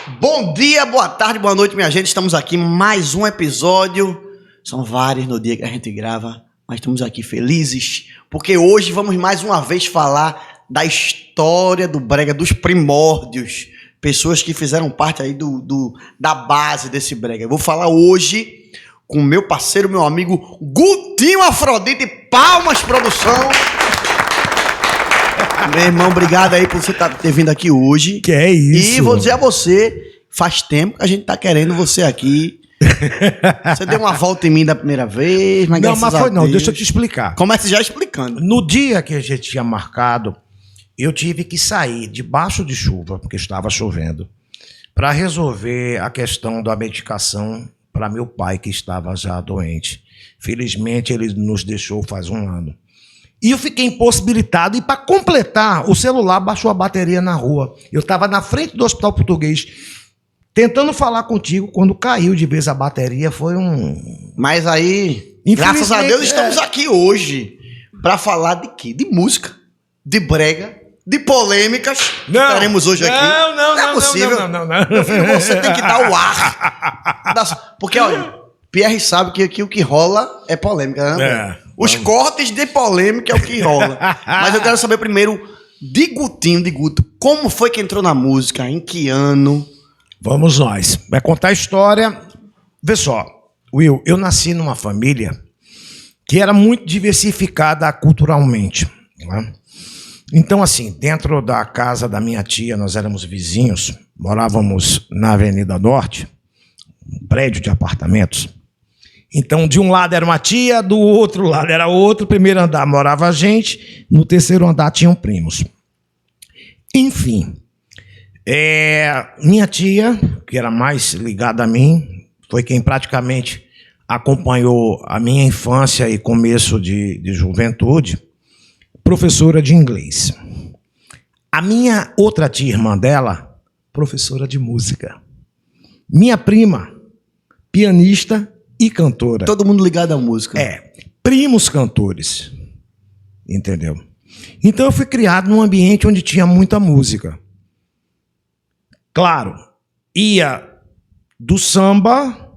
Bom dia, boa tarde, boa noite, minha gente. Estamos aqui em mais um episódio. São vários no dia que a gente grava, mas estamos aqui felizes, porque hoje vamos mais uma vez falar da história do brega, dos primórdios. Pessoas que fizeram parte aí da base desse brega. Eu vou falar hoje com meu parceiro, meu amigo Gutinho Afrodite. Palmas, produção! Meu irmão, obrigado aí por você ter vindo aqui hoje. Que é isso. E vou dizer a você, faz tempo que a gente tá querendo você aqui. Você deu uma volta em mim da primeira vez, mas deixa eu te explicar. Comece já explicando. No dia que a gente tinha marcado, eu tive que sair debaixo de chuva, porque estava chovendo, para resolver a questão da medicação para meu pai, que estava já doente. Felizmente, ele nos deixou faz um ano. E eu fiquei impossibilitado, e para completar, o celular baixou a bateria na rua. Eu estava na frente do Hospital Português, tentando falar contigo, quando caiu de vez a bateria, foi um... Mas aí, graças a Deus, estamos aqui hoje para falar de quê? De música, de brega, de polêmicas que teremos hoje aqui. Não é possível. Não. Meu filho, você tem que dar o ar. Porque, olha, Pierre sabe que aqui o que rola é polêmica, né? Os cortes de polêmica é o que rola. Mas eu quero saber primeiro de Guto, como foi que entrou na música? Em que ano? Vamos nós. Vai contar a história. Vê só, Will, eu nasci numa família que era muito diversificada culturalmente, né? Então, assim, dentro da casa da minha tia, nós éramos vizinhos, morávamos na Avenida Norte, um prédio de apartamentos. Então, de um lado era uma tia, do outro lado era outro. No primeiro andar morava a gente, no terceiro andar tinham primos. Enfim, minha tia, que era mais ligada a mim, foi quem praticamente acompanhou a minha infância e começo de juventude, professora de inglês. A minha outra tia, irmã dela, professora de música. Minha prima, pianista e cantora. Todo mundo ligado à música. Primos cantores. Entendeu? Então eu fui criado num ambiente onde tinha muita música. Claro, ia do samba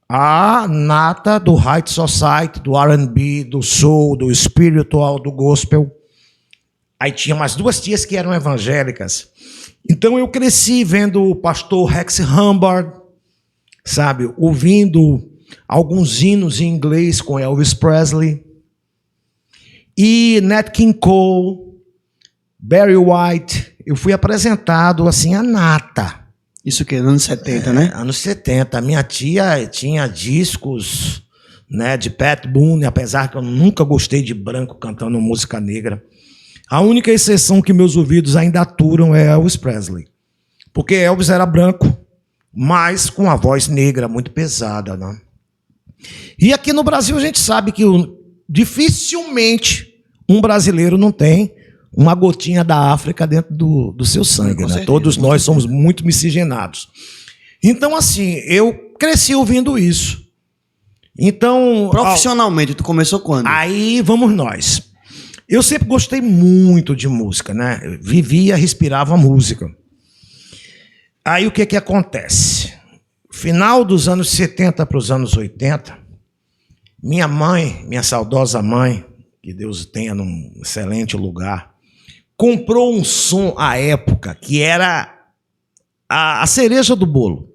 à nata do high society, do R&B, do soul, do spiritual, do gospel. Aí tinha mais duas tias que eram evangélicas. Então eu cresci vendo o pastor Rex Humbard, sabe, ouvindo alguns hinos em inglês com Elvis Presley, e Nat King Cole, Barry White. Eu fui apresentado assim a nata. Isso que anos 70, né? Anos 70. Minha tia tinha discos, né, de Pat Boone, apesar que eu nunca gostei de branco cantando música negra. A única exceção que meus ouvidos ainda aturam é Elvis Presley, porque Elvis era branco, mas com a voz negra muito pesada, né? E aqui no Brasil a gente sabe que dificilmente um brasileiro não tem uma gotinha da África dentro do seu sangue, né? Todos nós somos muito miscigenados. Então, assim, eu cresci ouvindo isso. Então, profissionalmente, tu começou quando? Aí vamos nós. Eu sempre gostei muito de música, né? Eu vivia, respirava música. Aí o que acontece? Final dos anos 70 para os anos 80, minha mãe, minha saudosa mãe, que Deus tenha num excelente lugar, comprou um som à época que era a cereja do bolo.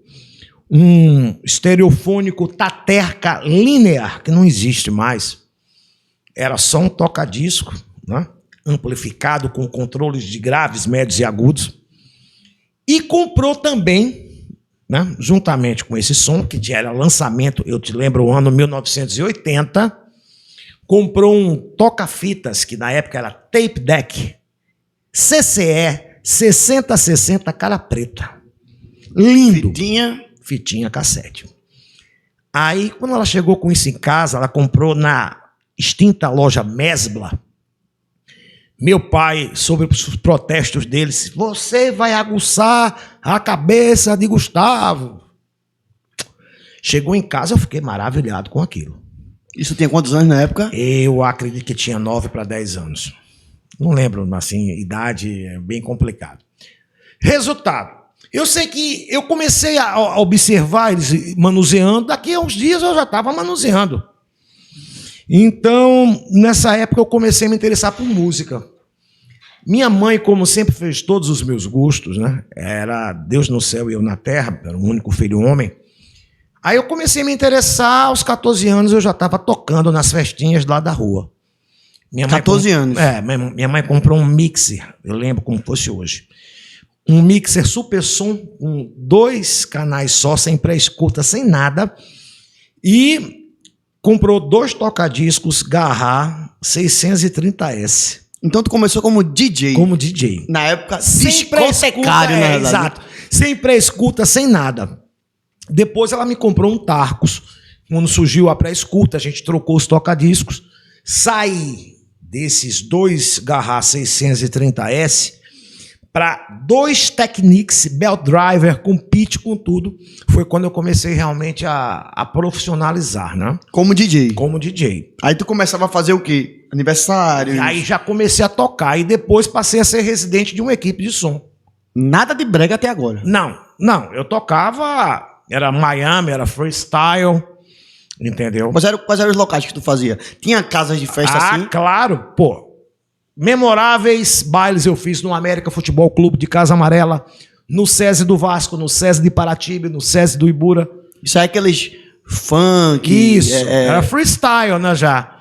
Um estereofônico Taterca Linear, que não existe mais. Era só um toca-disco, né? Amplificado com controles de graves, médios e agudos. E comprou também, né, juntamente com esse som, que já era lançamento, eu te lembro o ano 1980, comprou um toca-fitas, que na época era tape deck, CCE 6060 cara preta. Lindo. Fitinha cassete. Aí, quando ela chegou com isso em casa, ela comprou na extinta loja Mesbla. Meu pai, sobre os protestos dele, disse: você vai aguçar a cabeça de Gustavo. Chegou em casa, eu fiquei maravilhado com aquilo. Isso tinha quantos anos na época? Eu acredito que tinha 9 para 10 anos. Não lembro, assim, idade é bem complicado. Resultado, Eu sei que eu comecei a observar eles manuseando, daqui a uns dias eu já estava manuseando. Então, nessa época eu comecei a me interessar por música. Minha mãe, como sempre fez todos os meus gostos, né? Era Deus no céu e eu na terra, era o único filho homem. Aí eu comecei a me interessar, aos 14 anos eu já estava tocando nas festinhas lá da rua. 14 anos? Minha mãe comprou um mixer, eu lembro como fosse hoje. Um mixer super som, com 2 canais só, sem pré-escuta, sem nada. E comprou 2 tocadiscos Garra 630S. Então tu começou como DJ? Como DJ. Na época, Sem pré-escuta, exato. Sem pré-escuta, sem nada. Depois ela me comprou um Tarcos. Quando surgiu a pré-escuta, a gente trocou os tocadiscos. Saí desses 2 Garra 630S para 2 Technics, Belt Driver, com pitch, com tudo. Foi quando eu comecei realmente a profissionalizar, né? Como DJ? Como DJ. Aí tu começava a fazer o quê? Aniversário? Aí já comecei a tocar e depois passei a ser residente de uma equipe de som. Nada de brega até agora? Não. Eu tocava, era Miami, era freestyle, entendeu? Quais eram os locais que tu fazia? Tinha casas de festa assim? Claro, pô. Memoráveis bailes eu fiz no América Futebol Clube de Casa Amarela, no SESI do Vasco, no SESI de Paratiba, no SESI do Ibura. Isso aí é aqueles funk... Isso, era freestyle, né, já.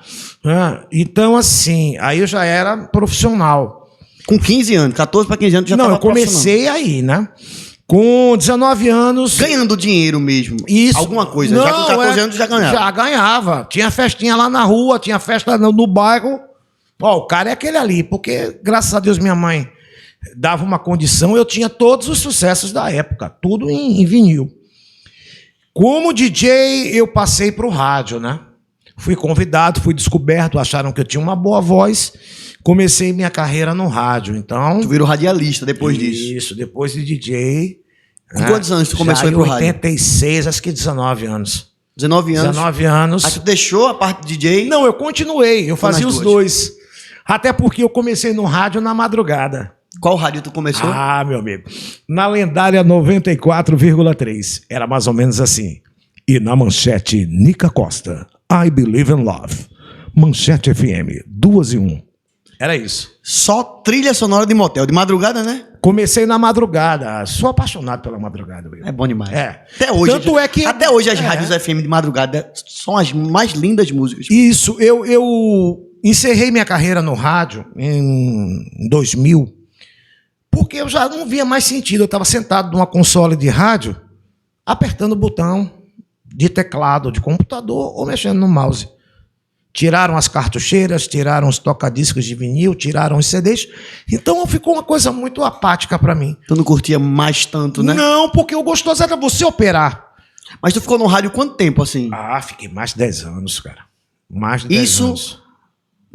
Então, assim, aí eu já era profissional. Com 15 anos, 14 para 15 anos, já Não, tava eu comecei aí, né? Com 19 anos... Ganhando dinheiro mesmo? Isso. Alguma coisa? Não, já com 14 anos já ganhava? Já ganhava. Tinha festinha lá na rua, tinha festa no bairro. Ó, o cara é aquele ali, porque, graças a Deus, minha mãe dava uma condição, eu tinha todos os sucessos da época, tudo em vinil. Como DJ, eu passei para o rádio, né? Fui convidado, fui descoberto, acharam que eu tinha uma boa voz, comecei minha carreira no rádio, então... Tu virou radialista depois disso? Isso, depois de DJ... Com quantos anos tu começou a ir pro rádio? 86, acho que 19 anos. 19 anos? 19 anos. Aí tu deixou a parte de DJ? Não, eu continuei, eu fazia os dois. Até porque eu comecei no rádio na madrugada. Qual rádio tu começou? Ah, meu amigo. Na lendária 94,3. Era mais ou menos assim. E na manchete, Nica Costa. I Believe in Love. Manchete FM, 2 e 1. Era isso. Só trilha sonora de motel. De madrugada, né? Comecei na madrugada. Sou apaixonado pela madrugada. Viu? É bom demais. É. Até hoje. Tanto é que... Até hoje as rádios FM de madrugada são as mais lindas músicas. Isso. Eu encerrei minha carreira no rádio em 2000, porque eu já não via mais sentido. Eu estava sentado numa console de rádio, apertando o botão de teclado, de computador ou mexendo no mouse. Tiraram as cartucheiras, tiraram os tocadiscos de vinil, tiraram os CDs. Então ficou uma coisa muito apática para mim. Tu não curtia mais tanto, né? Não, porque o gostoso era você operar. Mas tu ficou no rádio quanto tempo, assim? Ah, fiquei mais de 10 anos, cara. Mais de 10 anos. Isso...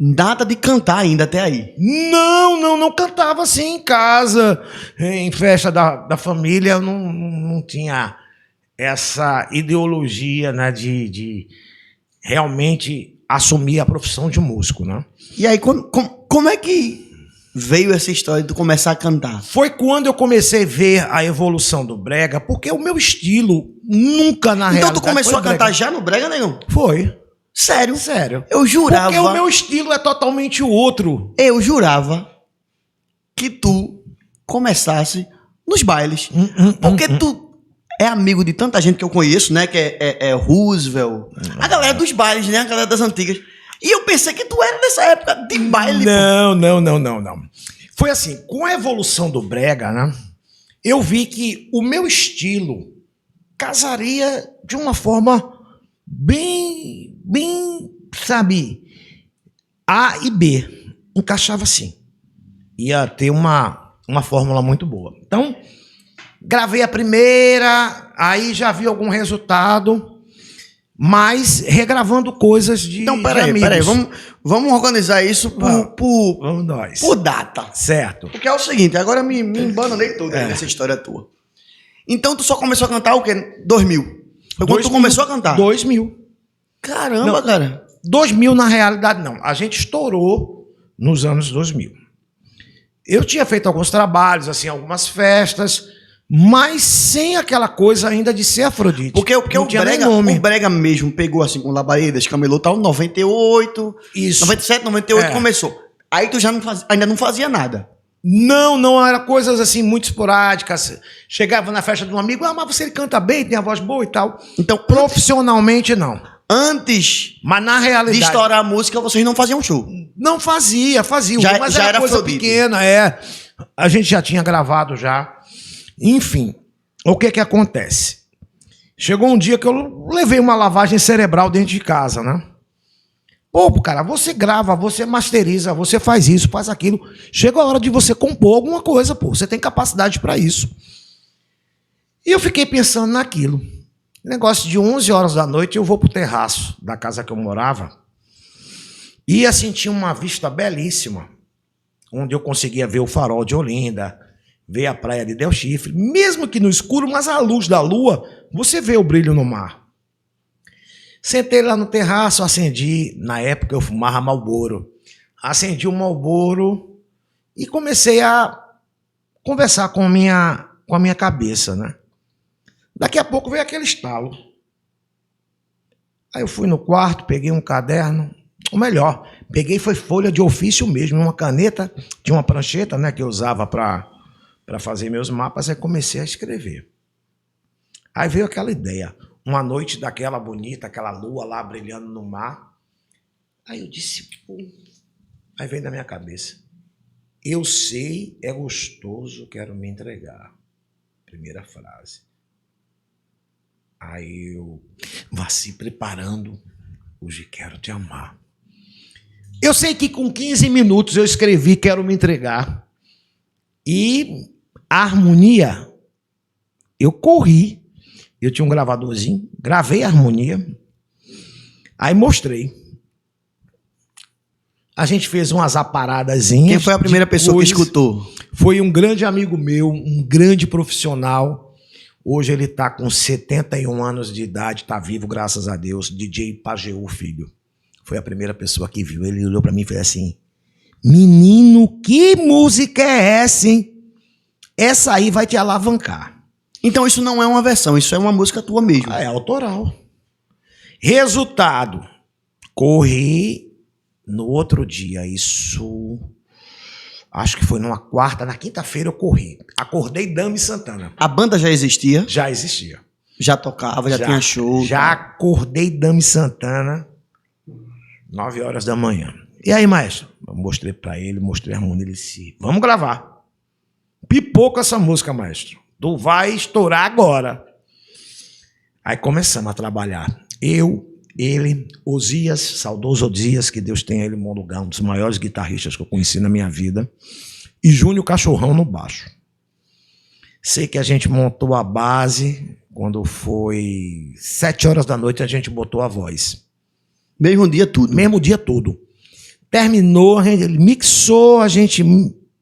Nada de cantar ainda até aí. Não cantava assim em casa, em festa da família, eu não tinha essa ideologia, né, de realmente assumir a profissão de músico, né? E aí, como é que veio essa história de tu começar a cantar? Foi quando eu comecei a ver a evolução do brega, porque o meu estilo nunca na realidade... Então tu começou a cantar já no brega, Negão? Foi. Sério? Sério. Eu jurava... Porque o meu estilo é totalmente outro. Eu jurava que tu começasse nos bailes. Porque tu é amigo de tanta gente que eu conheço, né? Que é Roosevelt. A galera dos bailes, né? A galera das antigas. E eu pensei que tu era dessa época de baile. Não. Foi assim, com a evolução do brega, né? Eu vi que o meu estilo casaria de uma forma bem, sabe, A e B, encaixava assim, ia ter uma fórmula muito boa. Então, gravei a primeira, aí já vi algum resultado, mas regravando coisas de Então, peraí, vamos organizar isso vamos nós. por data. Certo. Porque é o seguinte, agora me embananei todo nessa história tua. Então, tu só começou a cantar o quê? 2000. Foi quando tu começou a cantar? 2000. Caramba, não, cara. 2000 na realidade não. A gente estourou nos anos 2000. Eu tinha feito alguns trabalhos, assim, algumas festas, mas sem aquela coisa ainda de ser Afrodite. Porque Não o tinha nem brega, nome. o brega mesmo pegou assim com Labaredas, Camelô, tal, 98, Isso. 97, 98 É. começou. Aí tu já ainda não fazia nada. Não, era coisas assim muito esporádicas. Chegava na festa de um amigo, mas você canta bem, tem a voz boa e tal. Então, Profissionalmente, não. antes Mas na de realidade... estourar a música, vocês não faziam show. Não fazia. Já- mas já era era coisa Afrodite. pequena, é. A gente já tinha gravado já. Enfim, o que acontece? Chegou um dia que eu levei uma lavagem cerebral dentro de casa, né? Pô, cara, você grava, você masteriza, você faz isso, faz aquilo. Chega a hora de você compor alguma coisa, pô. Você tem capacidade para isso. E eu fiquei pensando naquilo. Negócio de 11 horas da noite, eu vou pro terraço da casa que eu morava. E assim, tinha uma vista belíssima, onde eu conseguia ver o farol de Olinda, ver a praia de Del Chifre, mesmo que no escuro, mas à luz da lua, você vê o brilho no mar. Sentei lá no terraço, acendi, na época eu fumava Marlboro, acendi o Marlboro e comecei a conversar com a minha cabeça, né? Daqui a pouco veio aquele estalo. Aí eu fui no quarto, peguei um caderno, ou melhor, peguei foi folha de ofício mesmo, uma caneta, tinha uma prancheta, né, que eu usava para fazer meus mapas, aí comecei a escrever. Aí veio aquela ideia, uma noite daquela bonita, aquela lua lá brilhando no mar. Aí eu disse, pô, aí veio na minha cabeça, eu sei, é gostoso, quero me entregar. Primeira frase. Aí eu vá se preparando, hoje quero te amar. Eu sei que com 15 minutos eu escrevi quero me entregar. E a harmonia, eu corri. Eu tinha um gravadorzinho, gravei a harmonia, aí mostrei. A gente fez umas aparadazinhas. Quem foi a primeira pessoa que depois escutou? Foi um grande amigo meu, um grande profissional. Hoje ele está com 71 anos de idade, está vivo, graças a Deus, DJ Pajeú Filho. Foi a primeira pessoa que viu. Ele olhou para mim e fez assim, menino, que música é essa, hein? Essa aí vai te alavancar. Então isso não é uma versão, isso é uma música tua mesmo. É autoral. Resultado, corri no outro dia, isso... Acho que foi numa quarta, na quinta-feira eu corri. Acordei Dami Santana. A banda já existia? Já existia. Já tocava, já tinha show? Já acordei Dami Santana, 9 horas da manhã. E aí, maestro? Eu mostrei pra ele, mostrei a harmonia, ele disse, vamos gravar. Pipoca essa música, maestro. Tu vai estourar agora. Aí começamos a trabalhar. Eu, ele, Osias, saudoso Osias, que Deus tenha ele em bom lugar, um dos maiores guitarristas que eu conheci na minha vida, e Júnior Cachorrão no baixo. Sei que a gente montou a base, quando foi 7 horas da noite a gente botou a voz. Mesmo dia tudo. Mesmo dia todo. Terminou, ele mixou, a gente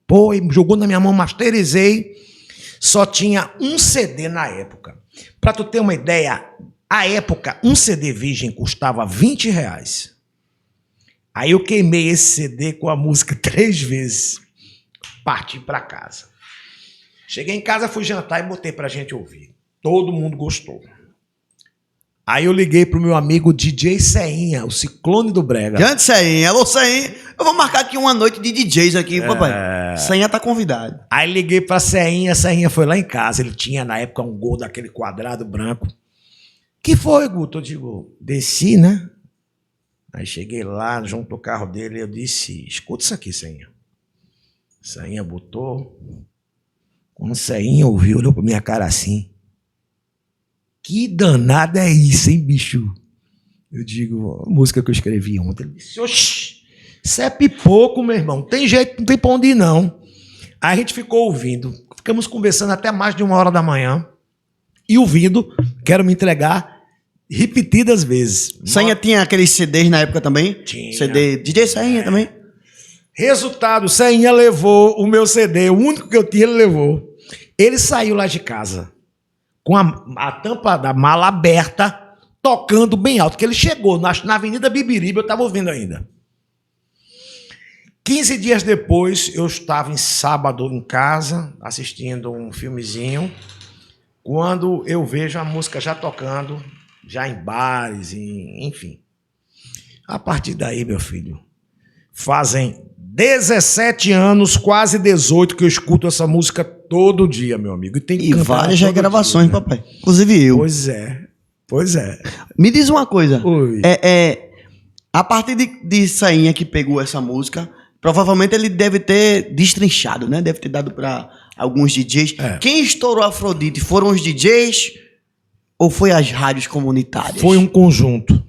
pô, jogou na minha mão, masterizei. Só tinha um CD na época. Pra tu ter uma ideia, à época, um CD virgem custava R$20. Aí eu queimei esse CD com a música 3 vezes. Parti pra casa. Cheguei em casa, fui jantar e botei pra gente ouvir. Todo mundo gostou. Aí eu liguei pro meu amigo DJ Ceinha, o Ciclone do Brega. Grande Ceinha, alô Ceinha. Eu vou marcar aqui uma noite de DJs aqui, papai. Ceinha tá convidado. Aí liguei pra Ceinha foi lá em casa. Ele tinha na época um Gol daquele quadrado branco. Que foi, Guto? Eu digo, desci, né? Aí cheguei lá, junto ao carro dele, eu disse, escuta isso aqui, Ceinha. Ceinha botou. Quando Ceinha ouviu, olhou pra minha cara assim. Que danada é isso, hein, bicho? Eu digo, a música que eu escrevi ontem. Ele disse, oxi, isso é pipoco, meu irmão. Tem jeito, não tem pra onde ir, não. Aí a gente ficou ouvindo. Ficamos conversando até mais de 1 hora da manhã. E ouvindo, quero me entregar, repetidas vezes. Ceinha tinha aqueles CDs na época também? Tinha. CD DJ Ceinha também? Resultado, Ceinha levou o meu CD, o único que eu tinha, ele levou. Ele saiu lá de casa com a tampa da mala aberta, tocando bem alto, que ele chegou na Avenida Bibiribe, eu estava ouvindo ainda. 15 dias depois, eu estava em sábado em casa, assistindo um filmezinho, quando eu vejo a música já tocando, já em bares, enfim. A partir daí, meu filho, fazem 17 anos, quase 18, que eu escuto essa música todo dia, meu amigo. E várias regravações, dia, né? papai. Inclusive eu. Pois é. Me diz uma coisa. Oi. A partir de Sainha que pegou essa música, provavelmente ele deve ter destrinchado, né? Deve ter dado para alguns DJs. Quem estourou Afrodite foram os DJs ou foi as rádios comunitárias? Foi um conjunto.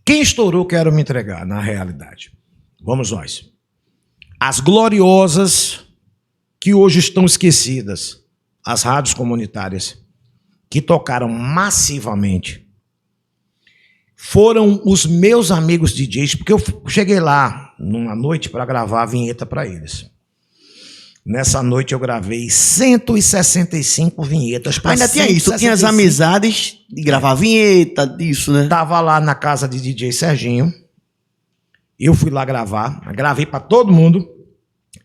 Quem estourou, quero me entregar, na realidade. Vamos nós. As gloriosas que hoje estão esquecidas, as rádios comunitárias, que tocaram massivamente, foram os meus amigos DJs, porque eu cheguei lá numa noite para gravar a vinheta para eles. Nessa noite eu gravei 165 vinhetas. Ainda tinha isso, tinha as amizades de gravar vinheta, disso, né? Tava lá na casa de DJ Serginho, eu fui lá gravar, gravei para todo mundo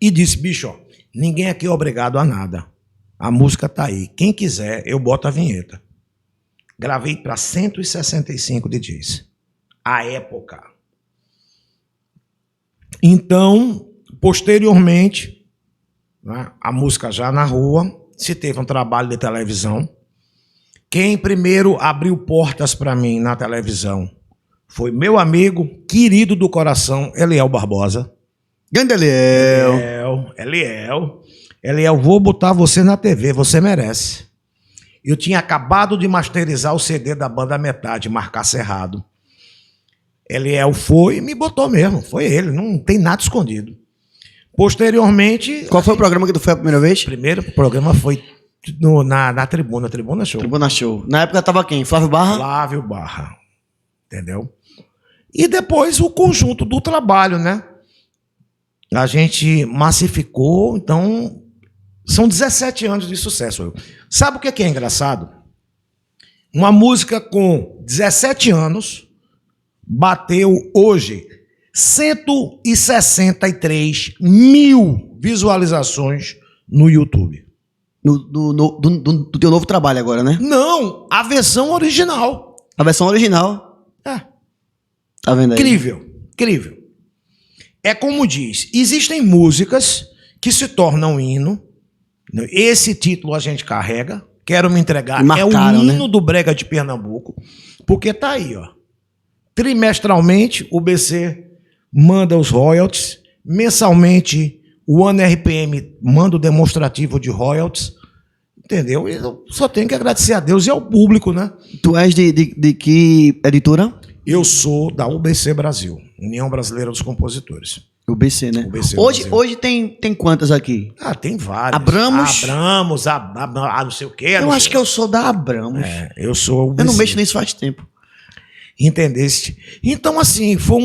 e disse, bicho, ó, ninguém aqui é obrigado a nada. A música tá aí, quem quiser eu boto a vinheta. Gravei para 165 DJs, à época. Então, posteriormente, né, a música já na rua, se teve um trabalho de televisão. Quem primeiro abriu portas para mim na televisão foi meu amigo, querido do coração, Eliel Barbosa. Grande Eliel, vou botar você na TV, você merece. Eu tinha acabado de masterizar o CD da banda Metade, Marcar Cerrado. Eliel foi e me botou mesmo, foi ele, não tem nada escondido. Posteriormente... Qual foi o programa que tu foi a primeira vez? O primeiro programa foi na Tribuna Show. Tribuna Show. Na época tava quem? Flávio Barra? Flávio Barra, entendeu? E depois o conjunto do trabalho, né? A gente massificou, então... São 17 anos de sucesso. Sabe o que é engraçado? Uma música com 17 anos bateu hoje 163 mil visualizações no YouTube. Do teu novo trabalho agora, né? Não, a versão original. A versão original. Tá vendo aí? Incrível. É como diz, existem músicas que se tornam hino. Esse título a gente carrega. Quero me entregar. Marcaram, é o hino, né? do Brega de Pernambuco. Porque tá aí, ó. Trimestralmente, o BC manda os royalties. Mensalmente, o ANRPM manda o demonstrativo de royalties. Entendeu? Eu só tenho que agradecer a Deus e ao público, né? Tu és de que editora? Eu sou da UBC Brasil, União Brasileira dos Compositores. UBC, né? UBC hoje tem quantas aqui? Tem várias. Abramos, não sei o quê. Eu acho que eu sou da Abramos. Eu sou UBC. Eu não mexo nisso faz tempo. Entendeste? Então, assim, foi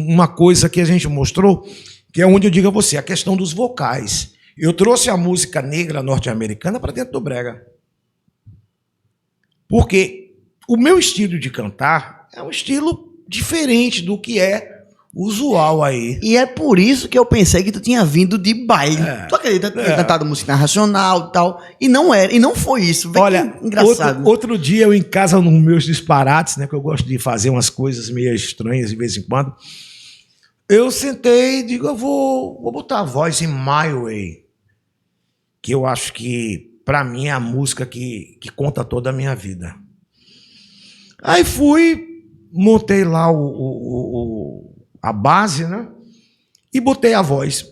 uma coisa que a gente mostrou, que é onde eu digo a você, a questão dos vocais. Eu trouxe a música negra norte-americana para dentro do brega. Porque o meu estilo de cantar é um estilo diferente do que é usual aí. E é por isso que eu pensei que tu tinha vindo de baile. Tu acredita que tu tinha cantado música nacional e tal? E não era, e não foi isso. Olha, engraçado. Outro dia eu em casa, nos meus disparates, né, que eu gosto de fazer umas coisas meio estranhas de vez em quando, eu sentei e digo, eu vou botar a voz em My Way, que eu acho que, pra mim, é a música que conta toda a minha vida. Aí fui, montei lá a base, né? E botei a voz.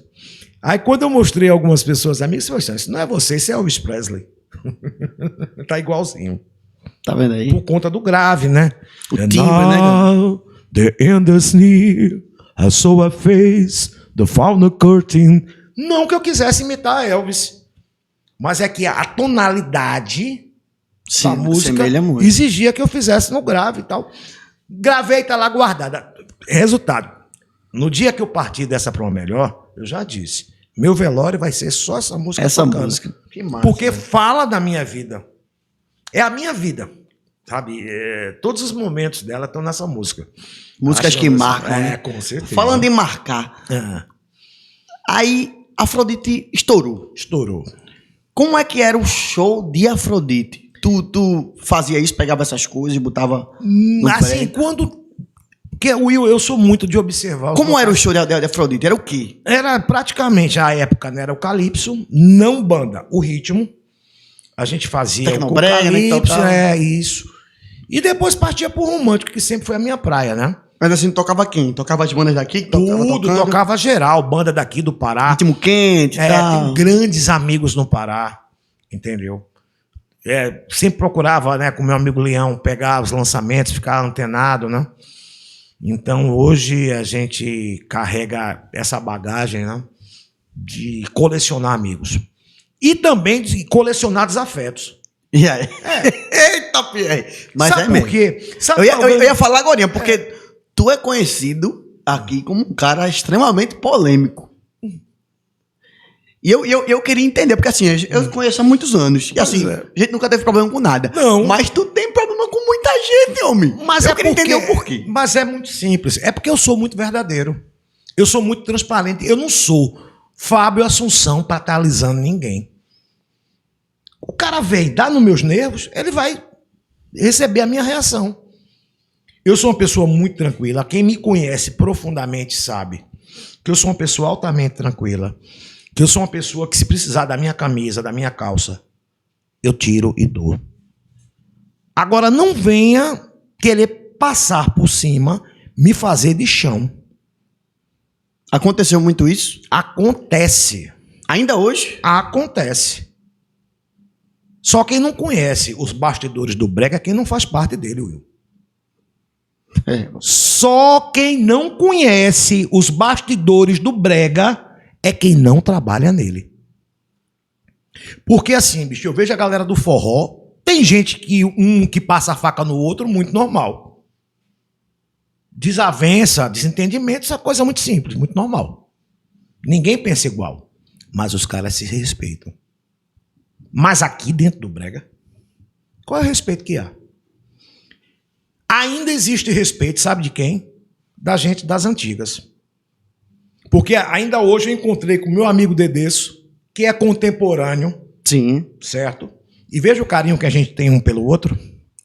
Aí quando eu mostrei a algumas pessoas, amigos, isso não é você, isso é Elvis Presley. Tá igualzinho. Tá vendo aí? Por conta do grave, né? O timbre, né? The end is near, I saw a face, the final curtain. Não que eu quisesse imitar Elvis, mas é que a tonalidade da música exigia que eu fizesse no grave e tal. Gravei, tá lá guardada. Resultado. No dia que eu parti dessa para uma melhor, eu já disse, meu velório vai ser só essa música tocando. Música. Que massa. Porque fala da minha vida. É a minha vida. Sabe? Todos os momentos dela estão nessa música. Músicas que marcam, né? Com certeza. Falando em marcar, aí Afrodite estourou. Estourou. Como é que era o show de Afrodite? Tu fazia isso, pegava essas coisas e botava no Assim, quando... Porque, Will, eu sou muito de observar... Como era o show de Afrodite? Era o quê? Era praticamente, a época, né? Era o calypso, não banda, o ritmo. A gente fazia o calypso, isso. E depois partia pro romântico, que sempre foi a minha praia, né? Mas assim, tocava quem? Tocava as bandas daqui? Tocava geral, banda daqui do Pará. Ritmo quente e tal. Tem grandes amigos no Pará, entendeu? Sempre procurava, né, com meu amigo Leão, pegar os lançamentos, ficar antenado, né? Então, hoje a gente carrega essa bagagem, né, de colecionar amigos. E também de colecionar desafetos. E aí? Eita, Pierre! Mas sabe por quê? Eu ia falar agora, porque tu é conhecido aqui como um cara extremamente polêmico. E eu queria entender, porque assim, eu conheço há muitos anos. E assim, a gente nunca teve problema com nada. Não. Mas tu tem problema com muita gente, homem. Mas eu queria entender o porquê. Mas é muito simples. É porque eu sou muito verdadeiro. Eu sou muito transparente. Eu não sou Fábio Assunção para estar alisando ninguém. O cara vem, dá nos meus nervos, ele vai receber a minha reação. Eu sou uma pessoa muito tranquila. Quem me conhece profundamente sabe que eu sou uma pessoa altamente tranquila. Que eu sou uma pessoa que, se precisar da minha camisa, da minha calça, eu tiro e dou. Agora, não venha querer passar por cima, me fazer de chão. Aconteceu muito isso? Acontece. Ainda hoje? Acontece. Só quem não conhece os bastidores do brega é quem não faz parte dele, Will. Só quem não conhece os bastidores do brega é quem não trabalha nele. Porque assim, bicho, eu vejo a galera do forró, tem gente que passa a faca no outro, muito normal. Desavença, desentendimento, essa coisa muito simples, muito normal. Ninguém pensa igual, mas os caras se respeitam. Mas aqui dentro do brega, qual é o respeito que há? Ainda existe respeito, sabe de quem? Da gente das antigas. Porque ainda hoje eu encontrei com meu amigo Dedeço, que é contemporâneo. Sim. Certo? E veja o carinho que a gente tem um pelo outro.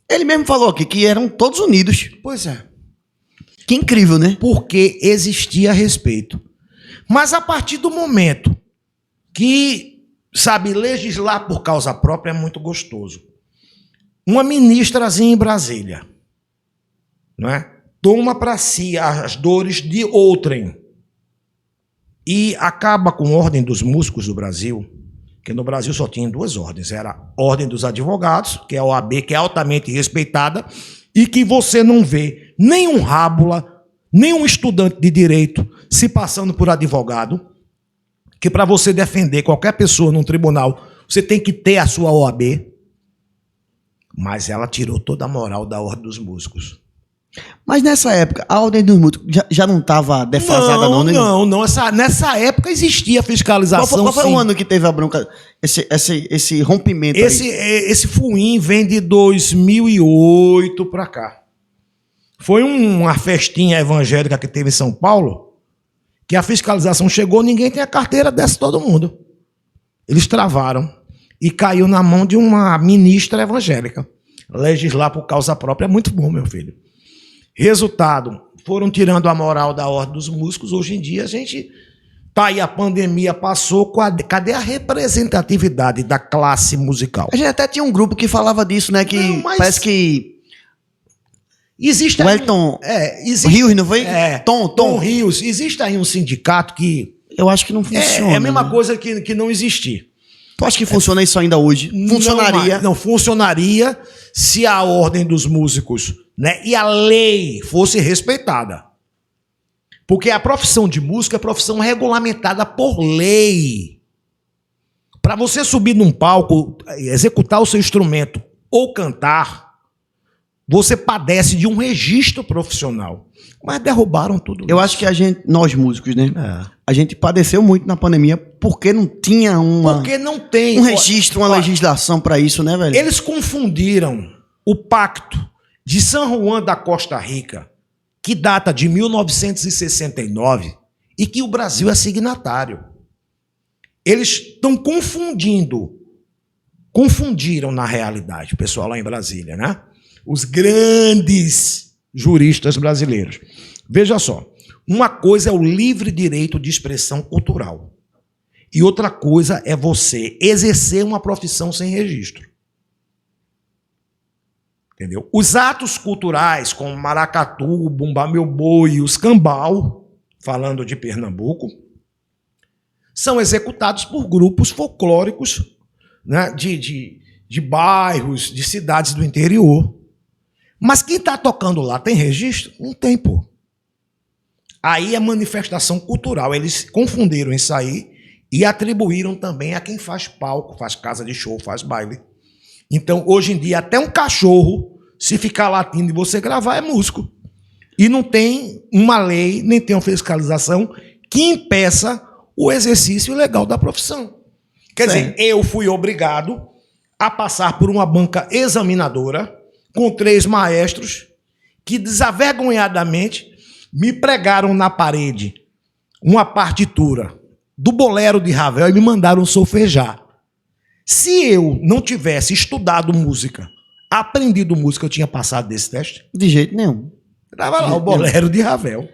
Ele mesmo falou aqui que eram todos unidos. Pois é. Que incrível, né? Porque existia respeito. Mas a partir do momento que, sabe, legislar por causa própria é muito gostoso. Uma ministrazinha em Brasília, não é? Toma para si as dores de outrem e acaba com a Ordem dos Músicos do Brasil, que no Brasil só tinha duas ordens. Era a Ordem dos Advogados, que é a OAB, que é altamente respeitada, e que você não vê nenhum rábula, nenhum estudante de direito se passando por advogado, que para você defender qualquer pessoa num tribunal, você tem que ter a sua OAB. Mas ela tirou toda a moral da Ordem dos Músicos. Mas nessa época, a Ordem dos Músicos já não estava defasada, não, né? Não. Nessa época existia fiscalização. Qual foi o ano que teve a bronca, esse rompimento aí? Esse fuim vem de 2008 para cá. Foi uma festinha evangélica que teve em São Paulo, que a fiscalização chegou, ninguém tem a carteira, desce todo mundo. Eles travaram e caiu na mão de uma ministra evangélica. Legislar por causa própria é muito bom, meu filho. Resultado, foram tirando a moral da Ordem dos Músicos. Hoje em dia a gente tá aí, a pandemia passou, cadê a representatividade da classe musical? A gente até tinha um grupo que falava disso, né? Que não, parece que existe o Elton Rios, não foi? Tom Rios. Existe aí um sindicato que eu acho que não funciona. É a mesma coisa que não existir. Tu acha que funciona isso ainda hoje? Funcionaria? Não funcionaria se a Ordem dos Músicos, né, e a lei fosse respeitada. Porque a profissão de músico é profissão regulamentada por lei. Para você subir num palco, executar o seu instrumento ou cantar, você padece de um registro profissional. Mas derrubaram tudo. Eu acho que nós músicos, né? A gente padeceu muito na pandemia porque não tinha porque não tem um registro, uma legislação para isso, né, velho? Eles confundiram o Pacto de San Juan da Costa Rica, que data de 1969 e que o Brasil é signatário. Eles estão confundiram na realidade, o pessoal lá em Brasília, né? Os grandes juristas brasileiros. Veja só, uma coisa é o livre direito de expressão cultural e outra coisa é você exercer uma profissão sem registro. Entendeu? Os atos culturais, como maracatu, bumba meu boi e os cambau, falando de Pernambuco, são executados por grupos folclóricos, né, de bairros, de cidades do interior. Mas quem está tocando lá tem registro? Não tem, pô. Aí é manifestação cultural. Eles confundiram isso aí e atribuíram também a quem faz palco, faz casa de show, faz baile. Então, hoje em dia, até um cachorro, se ficar latindo e você gravar, é músico. E não tem uma lei, nem tem uma fiscalização que impeça o exercício legal da profissão. Quer dizer, eu fui obrigado a passar por uma banca examinadora com 3 maestros que desavergonhadamente me pregaram na parede uma partitura do Bolero de Ravel e me mandaram solfejar. Se eu não tivesse estudado música, aprendido música, eu tinha passado desse teste? De jeito nenhum. Estava lá o Bolero de Ravel.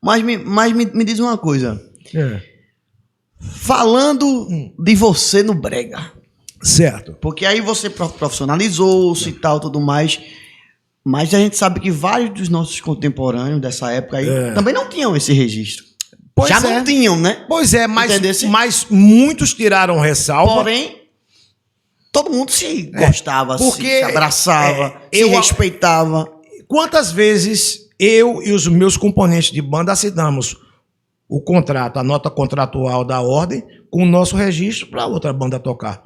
Mas me diz uma coisa. Falando de você no brega. Certo. Porque aí você profissionalizou-se e tal, tudo mais. Mas a gente sabe que vários dos nossos contemporâneos dessa época aí também não tinham esse registro. Pois já é. não tinham, né? Pois é, mas muitos tiraram ressalva. Porém, todo mundo se gostava, porque, se abraçava, se respeitava. Quantas vezes eu e os meus componentes de banda assinamos o contrato, a nota contratual da ordem, com o nosso registro para outra banda tocar?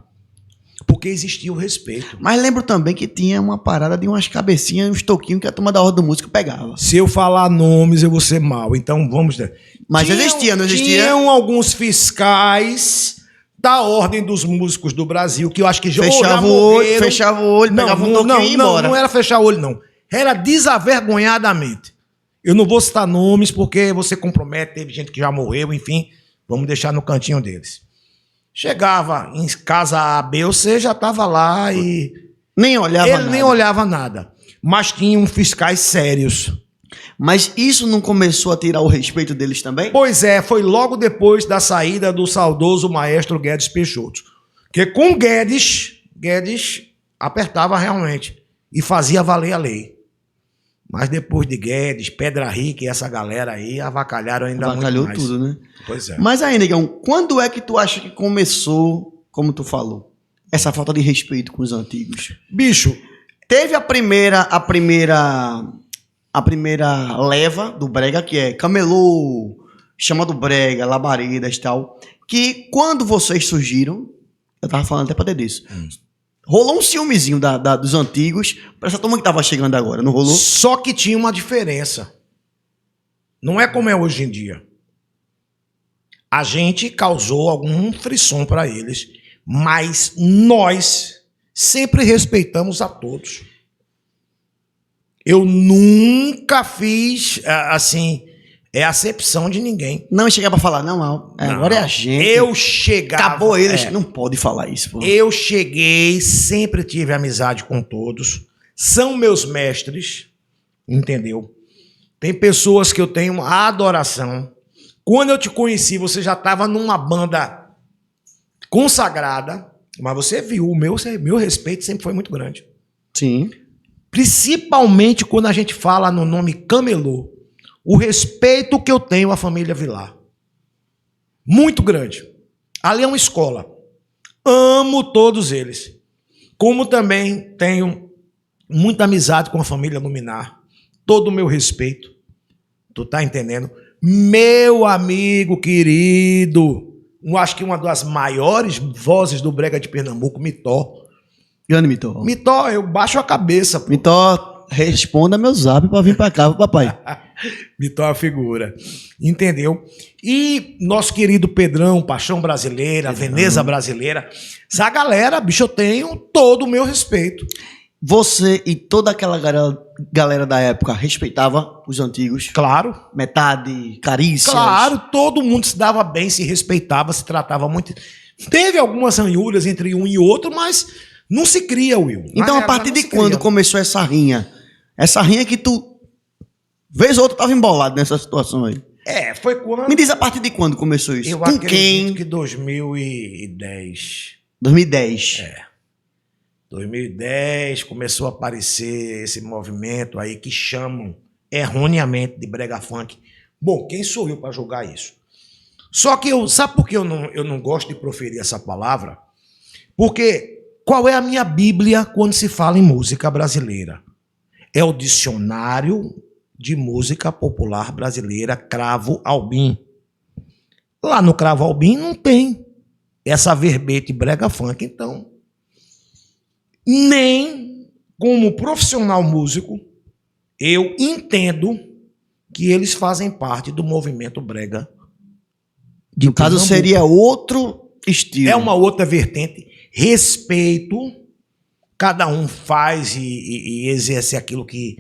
Porque existia o respeito. Mas lembro também que tinha uma parada de umas cabecinhas, uns toquinhos que a turma da ordem do músico pegava. Se eu falar nomes, eu vou ser mal. Então vamos... Mas existia, não existia? Tinham alguns fiscais da Ordem dos Músicos do Brasil, que eu acho que já fechava o olho, pegava um toquinho e ia embora. Não era fechar o olho, não. Era desavergonhadamente. Eu não vou citar nomes porque você compromete, teve gente que já morreu, enfim, vamos deixar no cantinho deles. Chegava em casa A, B ou C, já estava lá e... Nem olhava nada. Ele nem olhava nada. Mas tinham fiscais sérios. Mas isso não começou a tirar o respeito deles também? Pois é, foi logo depois da saída do saudoso maestro Guedes Peixoto. Porque com Guedes apertava realmente e fazia valer a lei. Mas depois de Guedes, Pedra Rica e essa galera aí avacalharam ainda muito mais. Avacalhou tudo, né? Pois é. Mas aí, negão, quando é que tu acha que começou, como tu falou, essa falta de respeito com os antigos? Bicho, teve a primeira leva do brega, que é Camelô, Chama do Brega, Labaredas e tal, que quando vocês surgiram, eu tava falando até pra ter disso, rolou um ciúmezinho dos antigos pra essa turma que tava chegando agora, não rolou? Só que tinha uma diferença. Não é como é hoje em dia. A gente causou algum frisson para eles, mas nós sempre respeitamos a todos. Eu nunca fiz, assim, acepção de ninguém. Não chegar pra falar, não, agora é a gente. Eu chegava... Acabou eles, não pode falar isso, pô. Eu cheguei, sempre tive amizade com todos. São meus mestres, entendeu? Tem pessoas que eu tenho adoração. Quando eu te conheci, você já estava numa banda consagrada, mas você viu, o meu respeito sempre foi muito grande. Sim. Principalmente quando a gente fala no nome Camelô. O respeito que eu tenho à família Vilar. Muito grande. Ali é uma escola. Amo todos eles. Como também tenho muita amizade com a família Luminar. Todo o meu respeito. Tu tá entendendo? Meu amigo querido. Eu acho que uma das maiores vozes do brega de Pernambuco, Mitó. Grande Mitó. Mitó, eu baixo a cabeça. Pô. Mitó, responda meu zap pra vir pra cá, papai. Mitó é a figura. Entendeu? E nosso querido Pedrão, Paixão Brasileira, Veneza Brasileira. Essa galera, bicho, eu tenho todo o meu respeito. Você e toda aquela galera da época respeitava os antigos? Claro. Metade, carícias? Claro, todo mundo se dava bem, se respeitava, se tratava muito. Teve algumas ranhuras entre um e outro, mas não se cria, Will. Então, a partir de quando começou essa rinha? Essa rinha que tu, vez ou outra, tava embolado nessa situação aí. Foi quando... Me diz a partir de quando começou isso? Eu Com acredito quem? que 2010. 2010. 2010 começou a aparecer esse movimento aí que chamam erroneamente de brega funk. Bom, quem sou eu para julgar isso? Só que sabe por que eu não gosto de proferir essa palavra? Porque qual é a minha Bíblia quando se fala em música brasileira? É o Dicionário de Música Popular Brasileira, Cravo Albim. Lá no Cravo Albim não tem essa verbete brega funk, então nem como profissional músico eu entendo que eles fazem parte do movimento brega. No caso, seria outro estilo. É uma outra vertente. Respeito, cada um faz e exerce aquilo que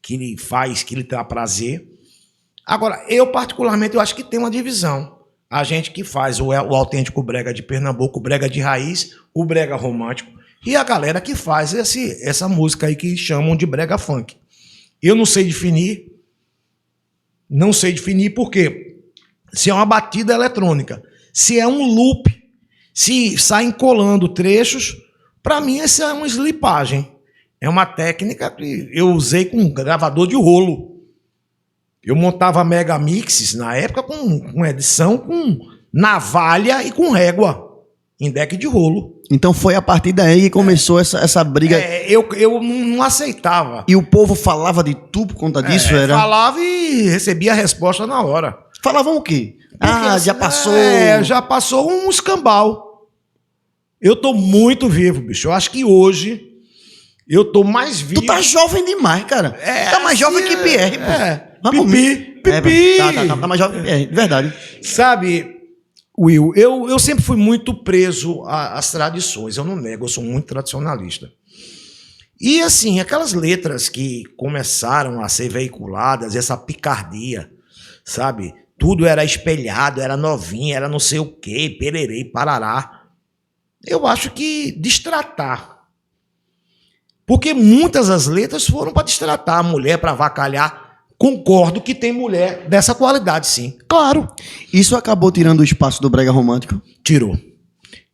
ele faz, que lhe dá prazer. Agora, eu particularmente, eu acho que tem uma divisão. A gente que faz o autêntico brega de Pernambuco, o brega de raiz, o brega romântico, e a galera que faz essa música aí que chamam de brega funk. Eu não sei definir porque se é uma batida eletrônica, se é um loop, se saem colando trechos, para mim isso é uma slipagem. É uma técnica que eu usei com um gravador de rolo. Eu montava mega mixes na época com edição, com navalha e com régua, em deck de rolo. Então foi a partir daí que começou essa briga. Eu não aceitava. E o povo falava de tu por conta disso? Falava e recebia a resposta na hora. Falavam o quê? Porque, já passou. Já passou um escambau. Eu tô muito vivo, bicho. Eu acho que hoje eu tô mais vivo. Tu tá jovem demais, cara. Tá mais jovem que Pierre, pô. Pipi. Tá mais jovem que Pierre, de verdade. Sabe, Will, eu sempre fui muito preso às tradições. Eu não nego, eu sou muito tradicionalista. E assim, aquelas letras que começaram a ser veiculadas, essa picardia, sabe? Tudo era espelhado, era novinho, era não sei o quê, pererei, parará. Eu acho que destratar. Porque muitas das letras foram para destratar a mulher, para avacalhar. Concordo que tem mulher dessa qualidade, sim. Claro. Isso acabou tirando o espaço do brega romântico? Tirou.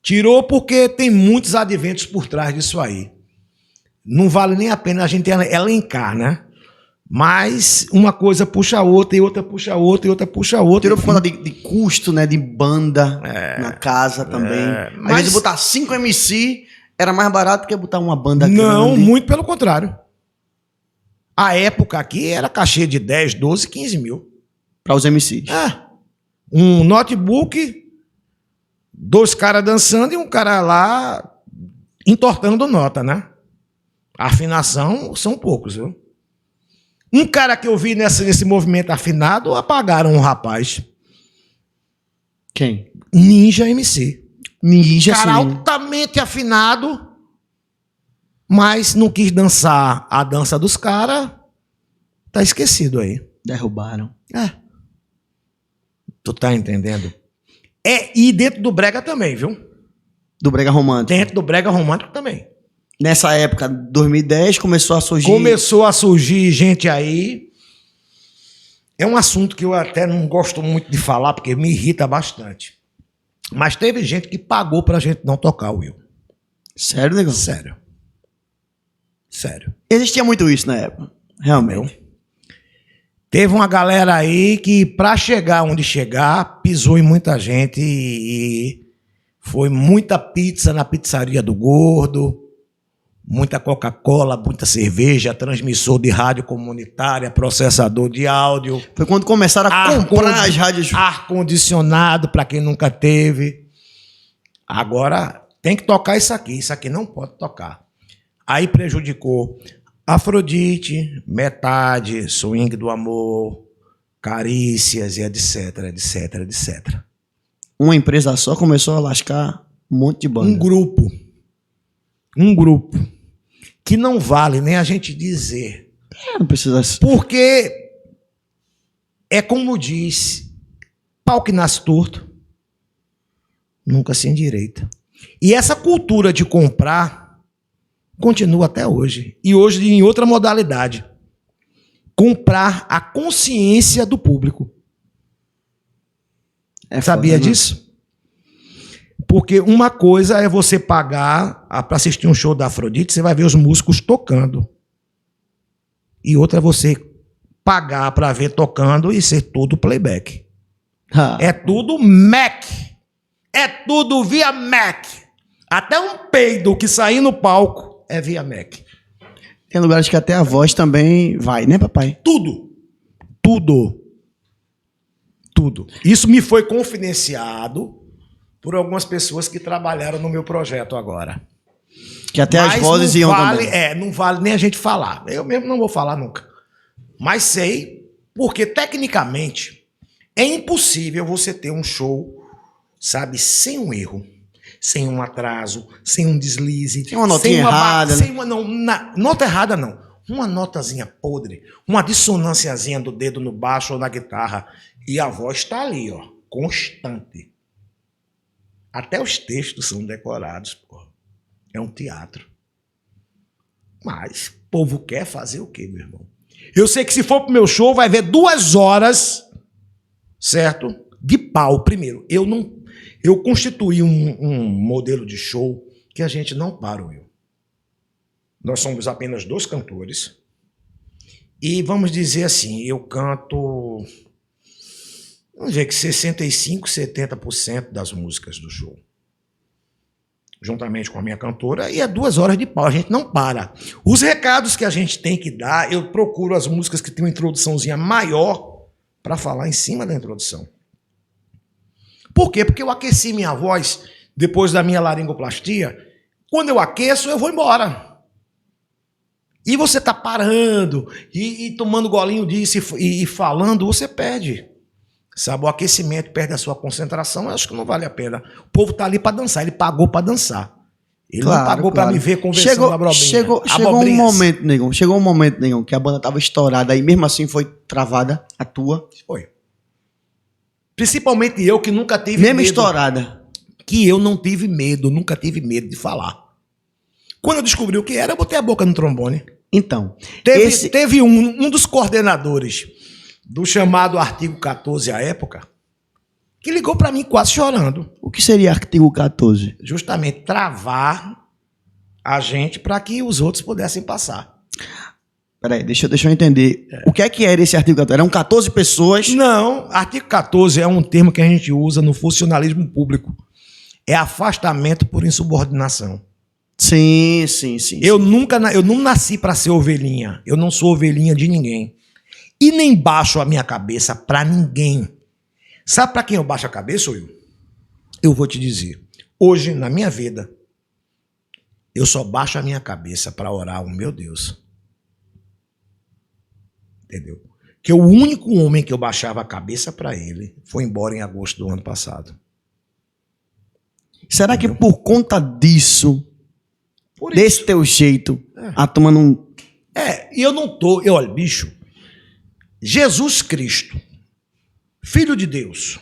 Tirou porque tem muitos adventos por trás disso aí. Não vale nem a pena a gente elencar, né? Mas uma coisa puxa a outra, e outra puxa a outra, e outra puxa a outra. Tirou por conta de custo, né? De banda na casa também. Às vezes botar 5 MC era mais barato que botar uma banda grande. Não, muito pelo contrário. A época aqui era cachê de 10, 12, 15 mil. Para os MCs. Um notebook, 2 caras dançando e um cara lá entortando nota, né? A afinação são poucos, viu? Um cara que eu vi nesse movimento afinado, apagaram um rapaz. Quem? Ninja MC. Ninja, cara sim. altamente afinado, mas não quis dançar a dança dos caras, tá esquecido aí. Derrubaram. Tu tá entendendo? E dentro do brega também, viu? Do brega romântico. Dentro do brega romântico também. Nessa época, 2010, começou a surgir... Começou a surgir gente aí. É um assunto que eu até não gosto muito de falar, porque me irrita bastante. Mas teve gente que pagou pra gente não tocar, Will. Sério, negão? Sério. Existia muito isso na época. Realmente. Teve uma galera aí que, pra chegar onde chegar, pisou em muita gente e foi muita pizza na pizzaria do Gordo, muita Coca-Cola, muita cerveja, transmissor de rádio comunitária, processador de áudio. Foi quando começaram a comprar as rádios. Ar-condicionado, para quem nunca teve. Agora, tem que tocar isso aqui não pode tocar. Aí prejudicou Afrodite, Metade, Swing do Amor, Carícias e etc, etc, etc. Uma empresa só começou a lascar um monte de banda. Um grupo. que não vale nem a gente dizer. Não precisa... Porque é como diz, pau que nasce torto, nunca se endireita. E essa cultura de comprar continua até hoje. E hoje em outra modalidade. Comprar a consciência do público. Sabia foda, disso? Porque uma coisa é você pagar para assistir um show da Afrodite, você vai ver os músicos tocando. E outra é você pagar para ver tocando e ser tudo playback. É tudo Mac. É tudo via Mac. Até um peido que sair no palco é via Mac. Tem lugares que até a voz também vai, né, papai? Tudo. Tudo. Tudo. Isso me foi confidenciado por algumas pessoas que trabalharam no meu projeto agora. Que até as vozes iam também. Não vale nem a gente falar. Eu mesmo não vou falar nunca. Mas sei, porque tecnicamente é impossível você ter um show, sabe, sem um erro, sem um atraso, sem um deslize. Sem uma notinha errada. Sem uma nota errada, não. Uma notazinha podre, uma dissonânciazinha do dedo no baixo ou na guitarra. E a voz está ali, ó, constante. Até os textos são decorados, porra. É um teatro. Mas o povo quer fazer o quê, meu irmão? Eu sei que se for pro meu show, vai ver 2 horas, certo? De pau, primeiro. Eu constituí um modelo de show que a gente não para, Will. Nós somos apenas 2 cantores. E vamos dizer assim, eu canto... Vamos ver que 65%, 70% das músicas do show. Juntamente com a minha cantora, e é 2 horas de pau, a gente não para. Os recados que a gente tem que dar, eu procuro as músicas que tem uma introduçãozinha maior para falar em cima da introdução. Por quê? Porque eu aqueci minha voz depois da minha laringoplastia. Quando eu aqueço, eu vou embora. E você tá parando e tomando golinho disso e falando, você perde. Sabe, o aquecimento perde a sua concentração, eu acho que não vale a pena. O povo tá ali para dançar, ele pagou para dançar. Ele não pagou para me ver conversando com a abobrinha. Chegou um momento, negão, que a banda tava estourada e mesmo assim foi travada, a tua. Foi. Principalmente eu que nunca tive medo. Mesmo estourada. Que eu não tive medo, nunca tive medo de falar. Quando eu descobri o que era, eu botei a boca no trombone. Então, teve um dos coordenadores do chamado artigo 14 à época, que ligou para mim quase chorando. O que seria artigo 14? Justamente travar a gente para que os outros pudessem passar. Peraí, deixa eu entender. O que era esse artigo 14? Eram 14 pessoas? Não, artigo 14 é um termo que a gente usa no funcionalismo público. É afastamento por insubordinação. Sim. Eu não nasci para ser ovelhinha. Eu não sou ovelhinha de ninguém. E nem baixo a minha cabeça para ninguém. Sabe para quem eu baixo a cabeça, Will? Eu vou te dizer. Hoje, na minha vida, eu só baixo a minha cabeça para orar ao meu Deus. Entendeu? Que o único homem que eu baixava a cabeça para ele foi embora em agosto do ano passado. Será que por conta disso, desse teu jeito, a turma não... E eu não tô... Olha, bicho... Jesus Cristo, Filho de Deus,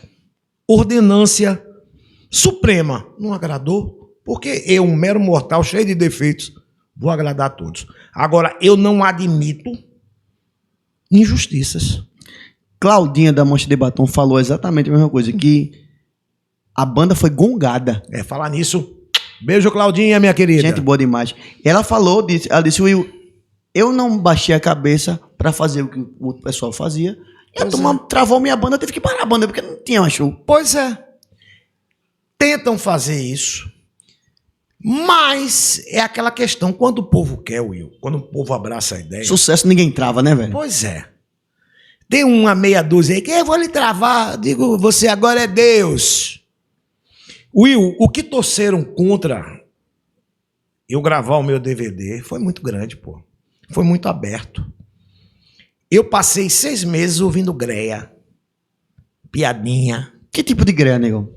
ordenância suprema, não agradou? Porque eu, um mero mortal, cheio de defeitos, vou agradar a todos. Agora, eu não admito injustiças. Claudinha da Mancha de Batom falou exatamente a mesma coisa, que a banda foi gongada. Falar nisso, beijo, Claudinha, minha querida. Gente boa demais. Ela falou, ela disse, Will, eu não baixei a cabeça para fazer o que o outro pessoal fazia. E a turma travou minha banda, teve que parar a banda, porque não tinha mais show. Pois é. Tentam fazer isso. Mas é aquela questão, quando o povo quer, Will, quando o povo abraça a ideia... Sucesso ninguém trava, né, velho? Pois é. Tem uma meia dúzia aí que eu vou lhe travar. Digo, você agora é Deus. Will, o que torceram contra eu gravar o meu DVD foi muito grande, pô. Foi muito aberto. Eu passei 6 meses ouvindo greia, piadinha. Que tipo de greia, negão?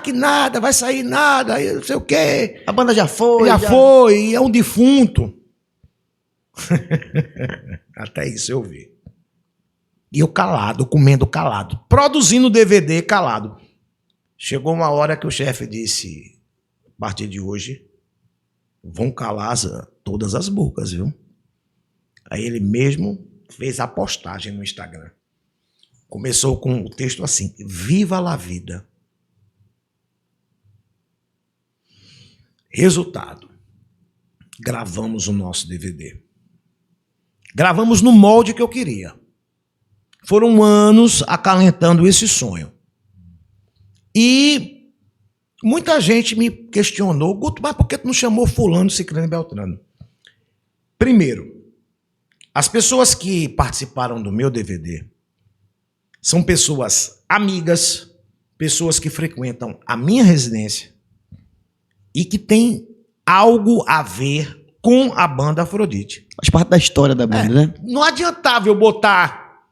Que nada, vai sair nada, não sei o quê. A banda já foi. Já foi, é um defunto. Até isso eu vi. E eu calado, comendo calado, produzindo DVD calado. Chegou uma hora que o chefe disse, a partir de hoje, vão calar todas as bocas, viu? Aí ele mesmo fez a postagem no Instagram. Começou com o texto assim, viva la vida. Resultado, gravamos o nosso DVD. Gravamos no molde que eu queria. Foram anos acalentando esse sonho. E muita gente me questionou, Guto, mas por que tu não chamou fulano, ciclano e beltrano? Primeiro, as pessoas que participaram do meu DVD são pessoas amigas, pessoas que frequentam a minha residência e que têm algo a ver com a banda Afrodite. Faz parte da história da banda, né? Não adiantava eu botar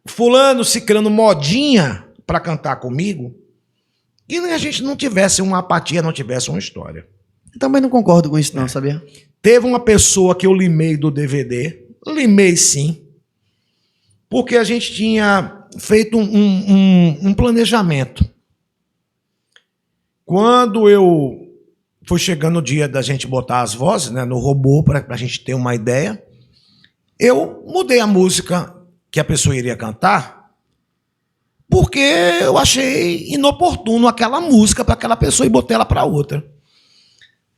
fulano, ciclano, modinha para cantar comigo e a gente não tivesse uma apatia, não tivesse uma história. Eu também não concordo com isso não, sabia? Teve uma pessoa que eu limei do DVD, limei sim, porque a gente tinha feito um planejamento. Quando eu foi chegando o dia da gente botar as vozes, né, no robô, para a gente ter uma ideia, eu mudei a música que a pessoa iria cantar, porque eu achei inoportuno aquela música para aquela pessoa e botei ela para outra.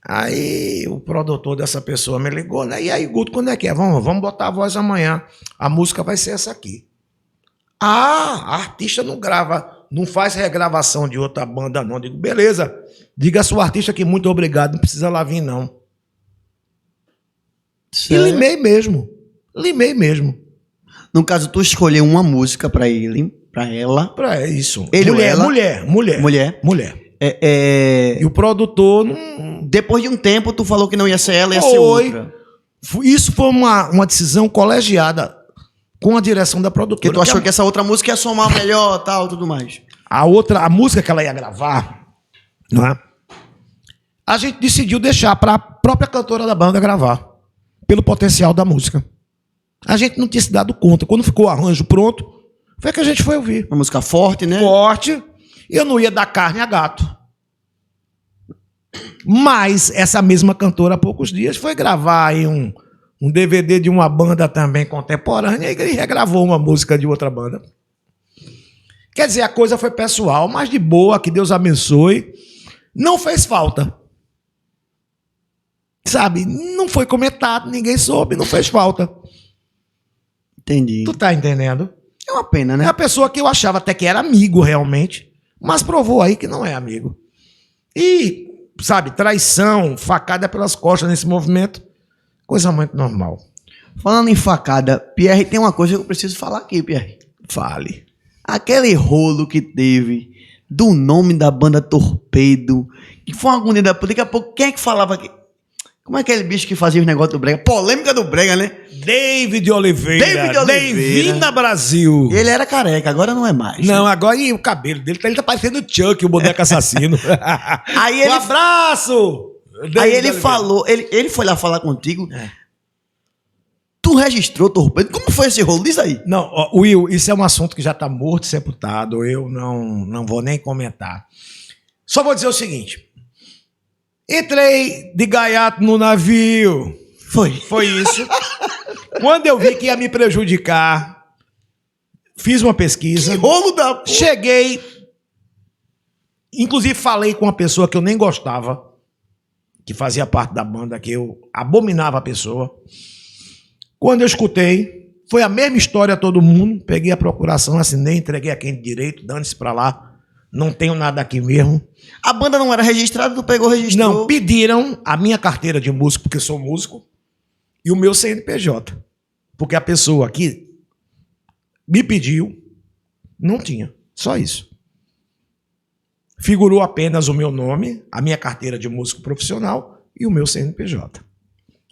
Aí o produtor dessa pessoa me ligou, né? E aí, Guto, quando é que é? Vamos botar a voz amanhã. A música vai ser essa aqui. Ah, a artista não grava, não faz regravação de outra banda, não. Eu digo, beleza. Diga a sua artista que muito obrigado, não precisa lá vir, não. Sério? E limei mesmo. Limei mesmo. No caso, tu escolheu uma música pra ele, pra ela. Pra isso. Ele ou ela? Mulher. E o produtor não... Depois de um tempo, tu falou que não ia ser ela, ia ser Foi. outra. Isso foi uma decisão colegiada com a direção da produtora. Porque tu achou que essa outra música ia somar melhor, tal, tudo mais. A música que ela ia gravar, não é? A gente decidiu deixar para a própria cantora da banda gravar, pelo potencial da música. A gente não tinha se dado conta. Quando ficou o arranjo pronto, foi que a gente foi ouvir. Uma música forte, né? Forte. Eu não ia dar carne a gato. Mas essa mesma cantora, há poucos dias, foi gravar aí um DVD de uma banda também contemporânea e regravou uma música de outra banda. Quer dizer, a coisa foi pessoal, mas de boa, que Deus abençoe. Não fez falta. Sabe? Não foi comentado, ninguém soube, não fez falta. Entendi. Tu tá entendendo? É uma pena, né? É uma pessoa que eu achava até que era amigo realmente, mas provou aí que não é amigo. E, sabe, traição, facada pelas costas nesse movimento, coisa muito normal. Falando em facada, Pierre, tem uma coisa que eu preciso falar aqui, Pierre. Fale. Aquele rolo que teve do nome da banda Torpedo, que foi uma agonia da... Daqui a pouco, quem é que falava aqui? Como é aquele bicho que fazia os negócios do Brega? Polêmica do Brega, né? David Oliveira. Bem-vinda, Brasil. Ele era careca, agora não é mais. Não, né? agora e o cabelo dele, ele tá parecendo o Chuck, o boneco assassino. Aí ele... Um abraço! Aí ele falou, ele foi lá falar contigo. Tu registrou Torpedo? Como foi esse rolo? Diz aí. Não, Will, isso é um assunto que já tá morto e sepultado. Eu não vou nem comentar. Só vou dizer o seguinte. Entrei de gaiato no navio. Foi isso. Quando eu vi que ia me prejudicar, fiz uma pesquisa. Que rolo da porra. Cheguei. Inclusive falei com uma pessoa que eu nem gostava, que fazia parte da banda, que eu abominava a pessoa. Quando eu escutei, foi a mesma história a todo mundo. Peguei a procuração, assinei, entreguei a quem de direito, dane-se pra lá. Não tenho nada aqui mesmo. A banda não era registrada, tu pegou, registrou? Não, pediram a minha carteira de músico, porque sou músico, e o meu CNPJ. Porque a pessoa que me pediu, não tinha. Só isso. Figurou apenas o meu nome, a minha carteira de músico profissional e o meu CNPJ.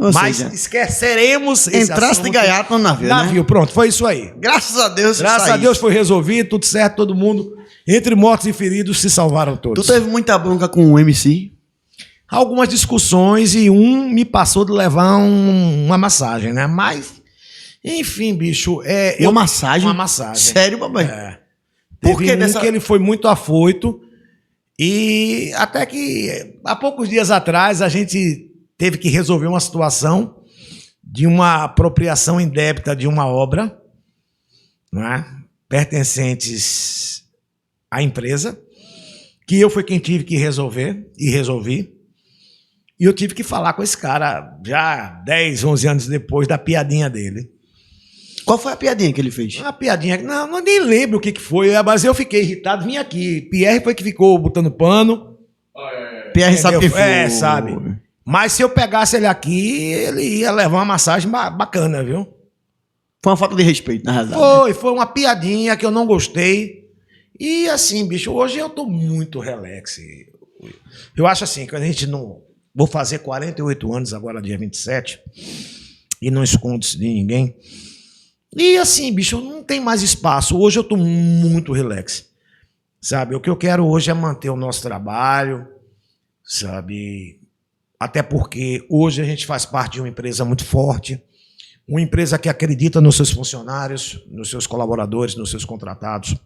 Ou Mas seja, esqueceremos esse entraste de assunto. gaiato no navio, Navio, né? pronto, foi isso aí. Graças a Deus. Graças a Deus foi resolvido, tudo certo, todo mundo. Entre mortos e feridos se salvaram Tu todos. teve muita bronca com o MC? algumas discussões e um me passou de levar uma massagem, né? Mas, enfim, bicho, Uma massagem? Uma massagem. Sério, papai? É. Por que Teve dessa... que ele foi muito afoito e até que há poucos dias atrás a gente teve que resolver uma situação de uma apropriação indébita de uma obra, não é? Pertencentes à empresa, que eu fui quem tive que resolver e resolvi. E eu tive que falar com esse cara já 10, 11 anos depois da piadinha dele. Qual foi a piadinha que ele fez? Uma piadinha, não nem lembro o que foi, mas eu fiquei irritado, vim aqui. Pierre foi que ficou botando pano. Pierre sabe quem foi. É, sabe. Mas se eu pegasse ele aqui, ele ia levar uma massagem bacana, viu? Foi uma falta de respeito, na realidade. Foi uma piadinha que eu não gostei. E assim, bicho, hoje eu tô muito relax. Eu acho assim, que a gente não... Vou fazer 48 anos agora, dia 27, e não escondo isso de ninguém. E assim, bicho, não tem mais espaço. Hoje eu tô muito relax, sabe? O que eu quero hoje é manter o nosso trabalho, sabe? Até porque hoje a gente faz parte de uma empresa muito forte, uma empresa que acredita nos seus funcionários, nos seus colaboradores, nos seus contratados.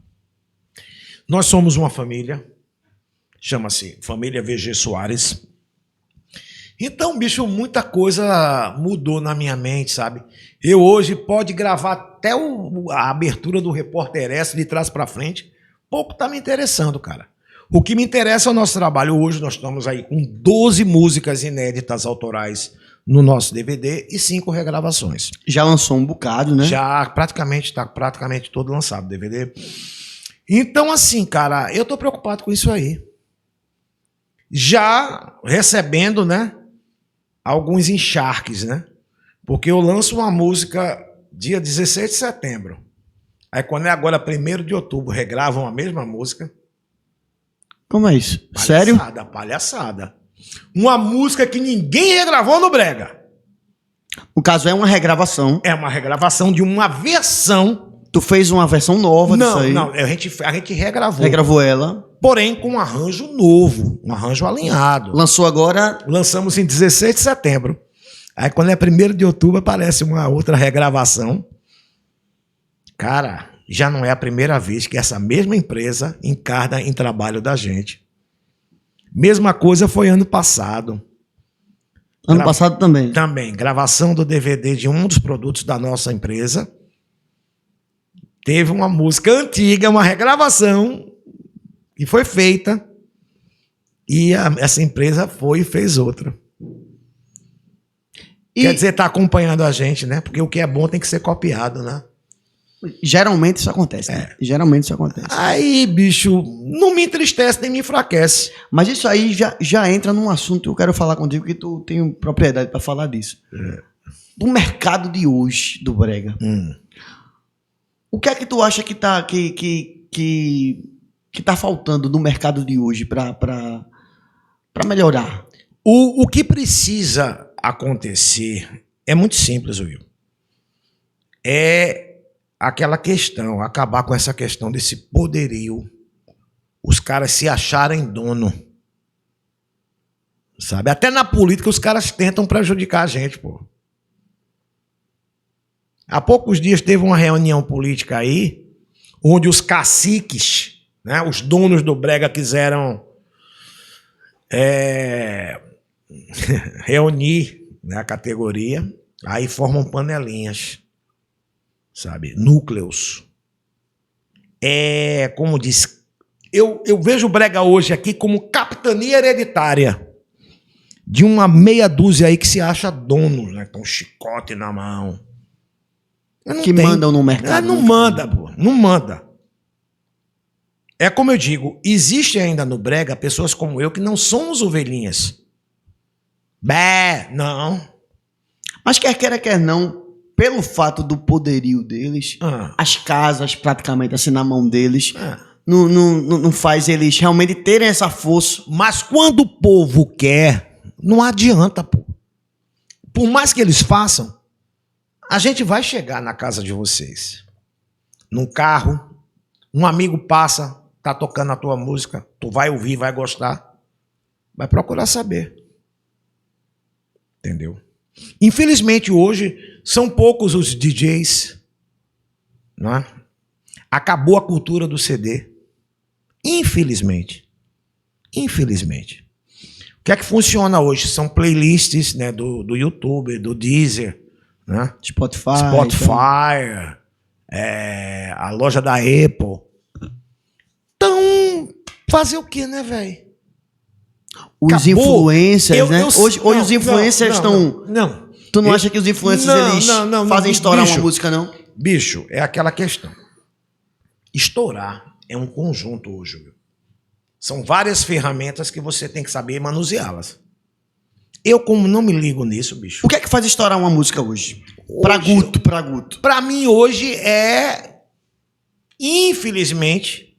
Nós somos uma família, chama-se Família VG Soares. Então, bicho, muita coisa mudou na minha mente, sabe? Eu hoje pode gravar até a abertura do Repórter S de trás para frente. Pouco tá me interessando, cara. O que me interessa é o nosso trabalho. Hoje nós estamos aí com 12 músicas inéditas autorais no nosso DVD e 5 regravações. Já lançou um bocado, né? Já está praticamente todo lançado o DVD. Então, assim, cara, eu tô preocupado com isso aí. Já recebendo, né? Alguns encharques, né? Porque eu lanço uma música dia 16 de setembro. Aí quando é agora 1º de outubro, regravam a mesma música. Como é isso? Palhaçada, Sério? palhaçada. Uma música que ninguém regravou no Brega. No caso, é uma regravação. É uma regravação de uma versão. Tu fez uma versão nova disso aí? Não, a gente regravou. Regravou ela. Porém, com um arranjo novo, um arranjo alinhado. Lançou agora... Lançamos em 16 de setembro. Aí quando é 1º de outubro aparece uma outra regravação. Cara, já não é a primeira vez que essa mesma empresa encarna em trabalho da gente. Mesma coisa foi ano passado. Ano passado também. Também, gravação do DVD de um dos produtos da nossa empresa. Teve uma música antiga, uma regravação que foi feita e essa empresa foi e fez outra. Quer dizer, tá acompanhando a gente, né? Porque o que é bom tem que ser copiado, né? Geralmente isso acontece, né? Geralmente isso acontece. Aí, bicho, não me entristece nem me enfraquece. Mas isso aí já entra num assunto que eu quero falar contigo, que tu tem propriedade para falar disso. Do mercado de hoje, do Brega. O que é que tu acha que tá faltando no mercado de hoje para melhorar? O que precisa acontecer é muito simples, Will. É aquela questão, acabar com essa questão desse poderio. Os caras se acharem dono. Sabe? Até na política os caras tentam prejudicar a gente, pô. Há poucos dias teve uma reunião política aí, onde os caciques, né, os donos do Brega quiseram reunir, né, a categoria, aí formam panelinhas, sabe? Núcleos. Como diz, eu vejo o Brega hoje aqui como capitania hereditária de uma meia dúzia aí que se acha dono, né, com um chicote na mão. Que mandam no mercado. Não manda, pô. Não manda. É como eu digo, existe ainda no Brega pessoas como eu que não somos ovelhinhas. Não. Mas quer queira, quer não, pelo fato do poderio deles, as casas praticamente assim na mão deles, não faz eles realmente terem essa força. Mas quando o povo quer, não adianta, pô. Por mais que eles façam, a gente vai chegar na casa de vocês, num carro, um amigo passa, tá tocando a tua música, tu vai ouvir, vai gostar, vai procurar saber. Entendeu? Infelizmente, hoje, são poucos os DJs. Não é? Acabou a cultura do CD. Infelizmente. Infelizmente. O que é que funciona hoje? São playlists, né, do YouTube, do Deezer, né? Spotify, a loja da Apple. Então, fazer o quê, né, velho? Os influencers, né? Hoje os influencers estão... Não. Tu não acha que os influencers eles fazem estourar uma música, não? Bicho, é aquela questão. Estourar é um conjunto hoje, viu? São várias ferramentas que você tem que saber manuseá-las. Eu, como não me ligo nisso, bicho... O que é que faz estourar uma música hoje? Pra Guto. Pra mim, hoje, infelizmente,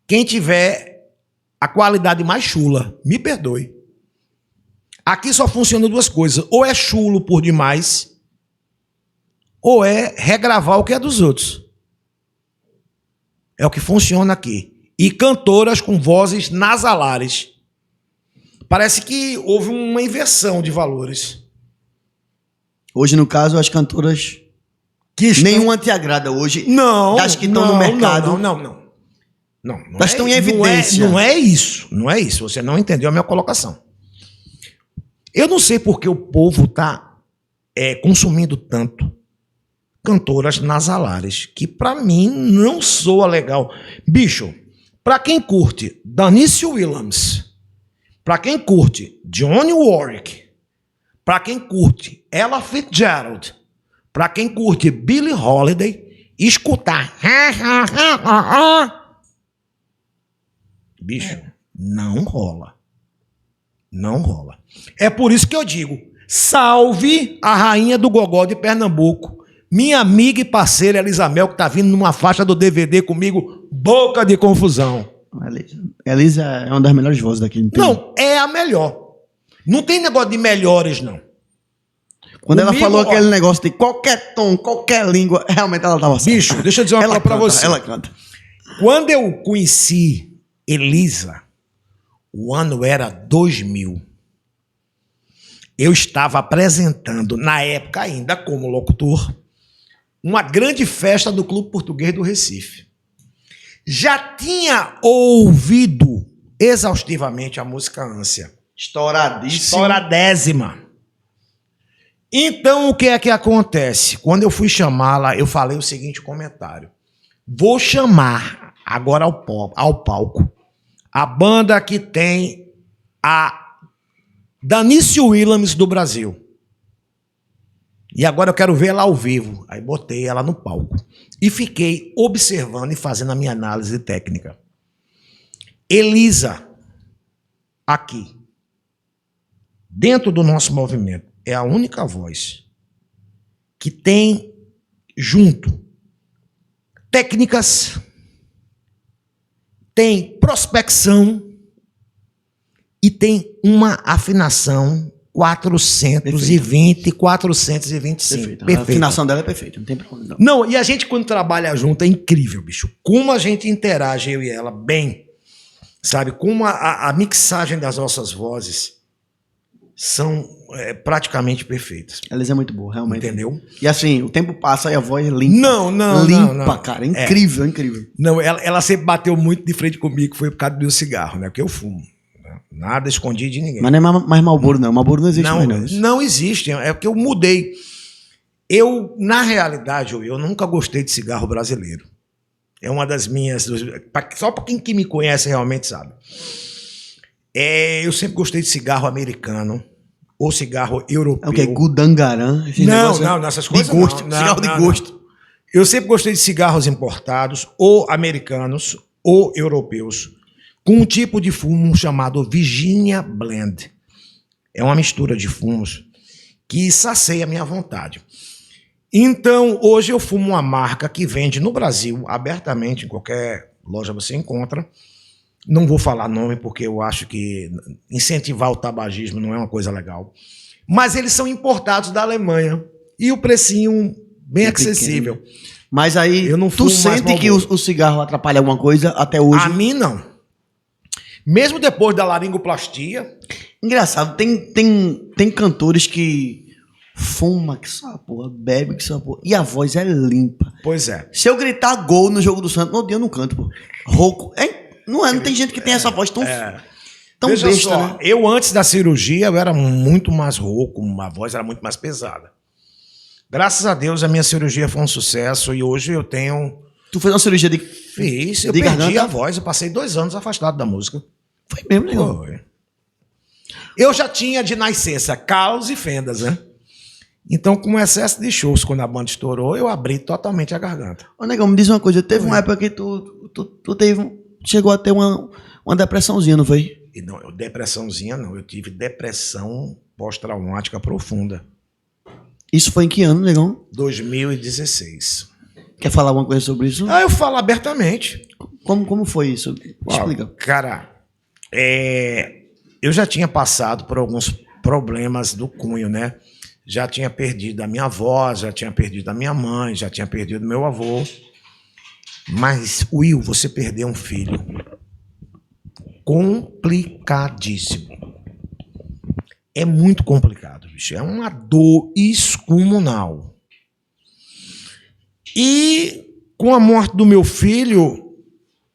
quem tiver a qualidade mais chula, me perdoe. Aqui só funciona duas coisas. Ou é chulo por demais, ou é regravar o que é dos outros. É o que funciona aqui. E cantoras com vozes nasalares. Parece que houve uma inversão de valores. Hoje, no caso, as cantoras... Nenhuma te agrada hoje. Não. Das que estão no mercado. Não. Elas estão em evidência. Não é isso. Não é isso. Você não entendeu a minha colocação. Eu não sei por que o povo está consumindo tanto cantoras nasalares, que pra mim não soa legal. Bicho, pra quem curte Danice Williams, pra quem curte Dionne Warwick, pra quem curte Ella Fitzgerald, pra quem curte Billie Holiday, escutar bicho, não rola. Não rola. É por isso que eu digo, salve a rainha do gogó de Pernambuco, minha amiga e parceira Elisamel, que tá vindo numa faixa do DVD comigo, Boca de Confusão. Elisa é uma das melhores vozes daqui. Não, é a melhor. Não tem negócio de melhores, não. Quando ela falou aquele negócio de qualquer tom, qualquer língua, realmente ela tava certa. Bicho, deixa eu dizer uma coisa pra você. Ela canta. Quando eu conheci Elisa, o ano era 2000. Eu estava apresentando, na época ainda como locutor, uma grande festa do Clube Português do Recife. Já tinha ouvido exaustivamente a música Ânsia. Estouradésima. Então, o que é que acontece? Quando eu fui chamá-la, eu falei o seguinte comentário. Vou chamar agora ao palco a banda que tem a Danice Williams do Brasil. E agora eu quero ver ela ao vivo. Aí botei ela no palco. E fiquei observando e fazendo a minha análise técnica. Elisa, aqui, dentro do nosso movimento, é a única voz que tem junto técnicas, tem prospecção e tem uma afinação 420, 425. Perfeito. A afinação dela é perfeita, não tem problema. Não, e a gente quando trabalha junto é incrível, bicho. Como a gente interage, eu e ela, bem. Sabe? Como a mixagem das nossas vozes são praticamente perfeitas. Elas é muito boa, realmente. Entendeu? E assim, o tempo passa e a voz é limpa. Não. Cara. Incrível, incrível. Não, ela sempre bateu muito de frente comigo, foi por causa do meu cigarro, né? Porque eu fumo. Nada escondido de ninguém. Mas não é mais Marlboro, não. Marlboro não existe mais, não. Não existe. É porque eu mudei. Eu, na realidade, eu nunca gostei de cigarro brasileiro. É uma das minhas... Só para quem que me conhece realmente sabe. Eu sempre gostei de cigarro americano ou cigarro europeu. É o que? Gudangaran? Não, nessas coisas de gosto, não. Cigarro de gosto. Eu sempre gostei de cigarros importados, ou americanos, ou europeus, com um tipo de fumo chamado Virginia Blend. É uma mistura de fumos que sacia a minha vontade. Então, hoje eu fumo uma marca que vende no Brasil, abertamente, em qualquer loja você encontra. Não vou falar nome, porque eu acho que incentivar o tabagismo não é uma coisa legal. Mas eles são importados da Alemanha. E o precinho bem acessível. Pequeno. Mas aí, eu não tu sente que o cigarro atrapalha alguma coisa até hoje? A mim, não. Mesmo depois da laringoplastia. Engraçado, tem cantores que fuma que só a porra, bebe que só a porra, e a voz é limpa. Pois é. Se eu gritar gol no jogo do Santos, no dia eu não canto, pô. Rouco. Não tem gente que tem essa voz tão Veja besta, só, né? eu antes da cirurgia eu era muito mais rouco, a voz era muito mais pesada. Graças a Deus a minha cirurgia foi um sucesso e hoje eu tenho... Tu fez uma cirurgia de... Fiz, eu de perdi garganta? a voz, eu passei 2 anos afastado da música. Foi mesmo, negão. Foi. Eu já tinha de nascença calos e fendas, né? Então, com o excesso de shows, quando a banda estourou, eu abri totalmente a garganta. Ô, negão, me diz uma coisa. Teve uma época que tu chegou a ter uma depressãozinha, não foi? E não, depressãozinha não, eu tive depressão pós-traumática profunda. Isso foi em que ano, negão? 2016. Quer falar alguma coisa sobre isso? Eu falo abertamente. Como foi isso? Explica. Cara, eu já tinha passado por alguns problemas do cunho, né? Já tinha perdido a minha avó, já tinha perdido a minha mãe, já tinha perdido meu avô. Mas, Will, você perdeu um filho. Complicadíssimo. É muito complicado, bicho. É uma dor excomunal. E com a morte do meu filho,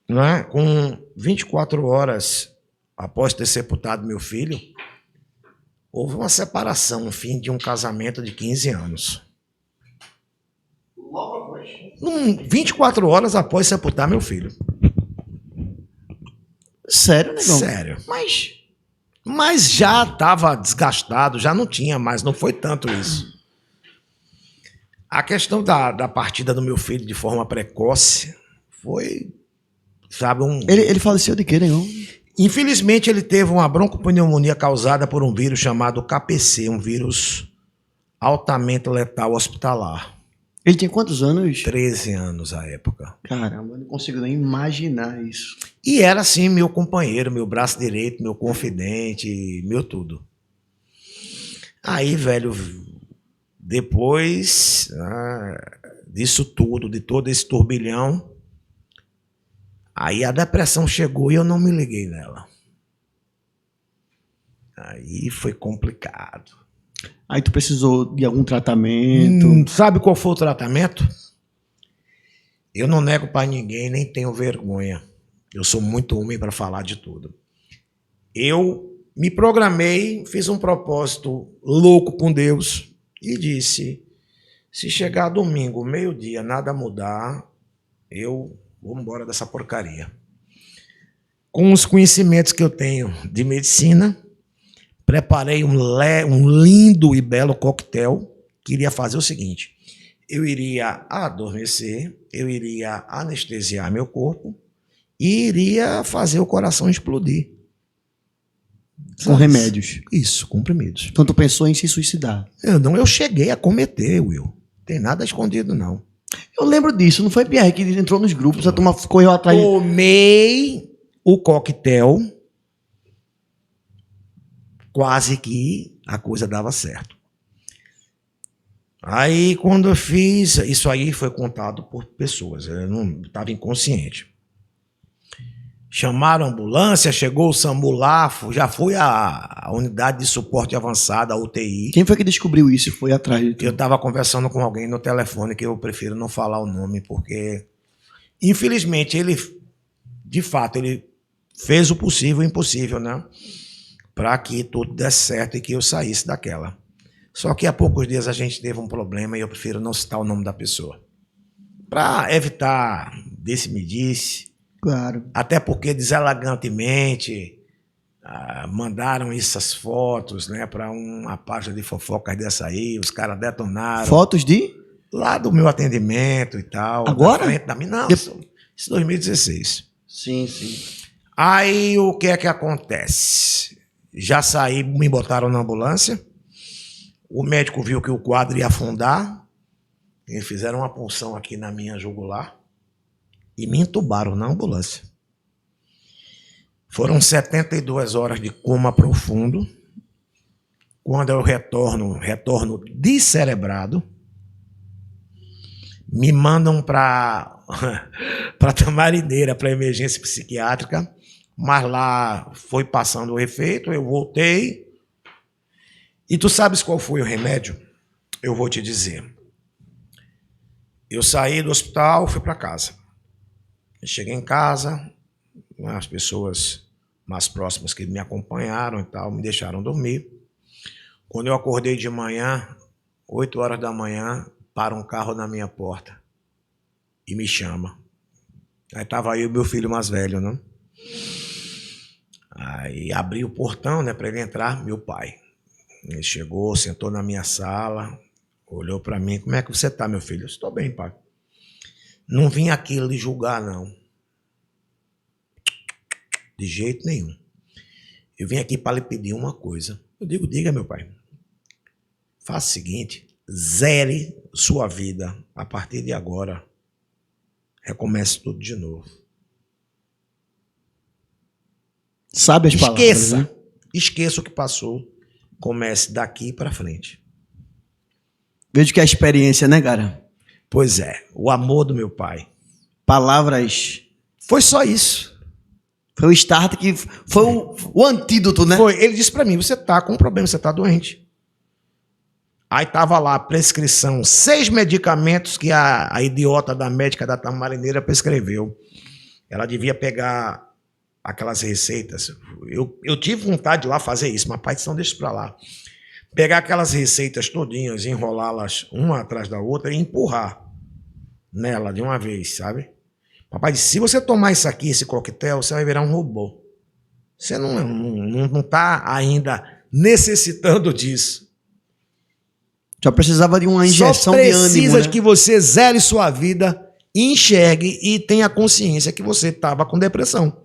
né, com 24 horas após ter sepultado meu filho, houve uma separação, o fim de um casamento de 15 anos. 24 horas após sepultar meu filho. Sério, negão? Sério. Mas já estava desgastado, já não tinha mais, não foi tanto isso. A questão da partida do meu filho de forma precoce foi, sabe, Ele faleceu de quê, negão? Infelizmente, ele teve uma broncopneumonia causada por um vírus chamado KPC, um vírus altamente letal hospitalar. Ele tinha quantos anos? 13 anos à época. Caramba, eu não consigo nem imaginar isso. E era, assim, meu companheiro, meu braço direito, meu confidente, meu tudo. Aí, velho, depois disso tudo, de todo esse turbilhão, aí a depressão chegou e eu não me liguei nela. Aí foi complicado. Aí tu precisou de algum tratamento? Sabe qual foi o tratamento? Eu não nego para ninguém, nem tenho vergonha. Eu sou muito homem para falar de tudo. Eu me programei, fiz um propósito louco com Deus e disse, se chegar domingo, meio-dia, nada mudar, eu vou embora dessa porcaria. Com os conhecimentos que eu tenho de medicina, preparei um lindo e belo coquetel. Queria fazer o seguinte, eu iria adormecer, eu iria anestesiar meu corpo e iria fazer o coração explodir. Com remédios? Isso, comprimidos. Então tu pensou em se suicidar? Eu cheguei a cometer, Will. Tem nada escondido, não. Eu lembro disso, não foi Pierre que entrou nos grupos, a turma correu atrás. Tomei o coquetel, quase que a coisa dava certo. Aí, quando eu fiz, isso aí foi contado por pessoas, eu não estava inconsciente. Chamaram a ambulância, chegou o SAMU lá, já foi a unidade de suporte avançada, a UTI. Quem foi que descobriu isso e foi atrás de tu? Eu estava conversando com alguém no telefone, que eu prefiro não falar o nome, porque, infelizmente, ele, de fato, ele fez o possível e o impossível, né? Para que tudo desse certo e que eu saísse daquela. Só que há poucos dias a gente teve um problema e eu prefiro não citar o nome da pessoa. Para evitar disse-me-disse. Claro. Até porque deselegantemente mandaram essas fotos, né, para uma página de fofocas dessa aí, os caras detonaram. Fotos de? Lá do meu atendimento e tal. Agora? Não, isso 2016. Sim. Aí o que é que acontece? Já saí, me botaram na ambulância. O médico viu que o quadro ia afundar. Eles fizeram uma punção aqui na minha jugular e me entubaram na ambulância. Foram 72 horas de coma profundo. Quando eu retorno descerebrado, me mandam para Tamarineira, para emergência psiquiátrica, Mas lá foi passando o efeito, eu voltei. E tu sabes qual foi o remédio? Eu vou te dizer. Eu saí do hospital, fui para casa. Eu cheguei em casa, as pessoas mais próximas que me acompanharam e tal, me deixaram dormir. Quando eu acordei de manhã, 8 horas da manhã, para um carro na minha porta e me chama. Aí tava aí o meu filho mais velho, né? Aí abri o portão, né, para ele entrar, meu pai. Ele chegou, sentou na minha sala, olhou para mim. Como é que você tá, meu filho? Eu estou bem, pai. Não vim aqui lhe julgar, não. De jeito nenhum. Eu vim aqui para lhe pedir uma coisa. Eu digo, diga, meu pai. Faça o seguinte, zere sua vida a partir de agora. Recomece tudo de novo. Sabe as palavras, Esqueça. né? Esqueça o que passou. Comece daqui para frente. Vejo que é a experiência, né, cara? Pois é, o amor do meu pai. Palavras. Foi só isso. Foi o start que foi o antídoto, né? Foi. Ele disse para mim, você tá com um problema, você tá doente. Aí tava lá a prescrição, 6 medicamentos que a idiota da médica da Tamarineira prescreveu. Ela devia pegar aquelas receitas. Eu tive vontade de lá fazer isso, mas pai, não deixa pra lá. Pegar aquelas receitas todinhas, enrolá-las uma atrás da outra e empurrar nela de uma vez, sabe? Papai disse, se você tomar isso aqui, esse coquetel, você vai virar um robô. Você não tá ainda necessitando disso. Já precisava de uma injeção Só de ânimo, precisa né? de que você zere sua vida, enxergue e tenha consciência que você estava com depressão.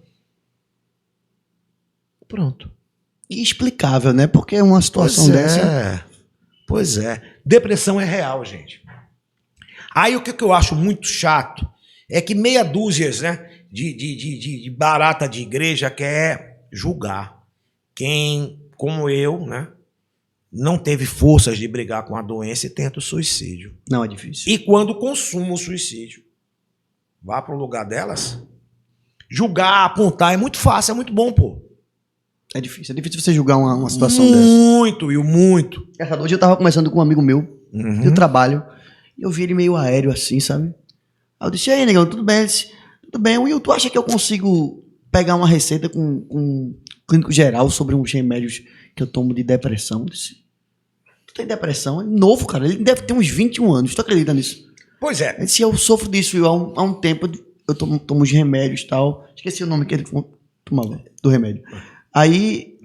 Pronto. Inexplicável, né? Porque uma situação dessa... Pois é. Depressão é real, gente. Aí o que eu acho muito chato é que meia dúzia, né, de barata de igreja quer julgar quem, como eu, né, não teve forças de brigar com a doença e tenta o suicídio. Não, é difícil. E quando consuma o suicídio, vá para o lugar delas. Julgar, apontar é muito fácil, é muito bom, pô. É difícil você julgar uma situação dessa. Muito, e muito. Essa noite eu tava conversando com um amigo meu, do trabalho, e eu vi ele meio aéreo assim, sabe? Aí eu disse, e aí, negão, tudo bem? Ele disse, tudo bem. Will, tu acha que eu consigo pegar uma receita com um clínico geral sobre uns remédios que eu tomo de depressão? Eu disse, tu tem depressão? Ele é novo, cara, ele deve ter uns 21 anos, tu acredita nisso? Pois é. Ele disse, eu sofro disso, Will, há um tempo, eu tomo os remédios e tal. Esqueci o nome que ele tomava, do remédio. Aí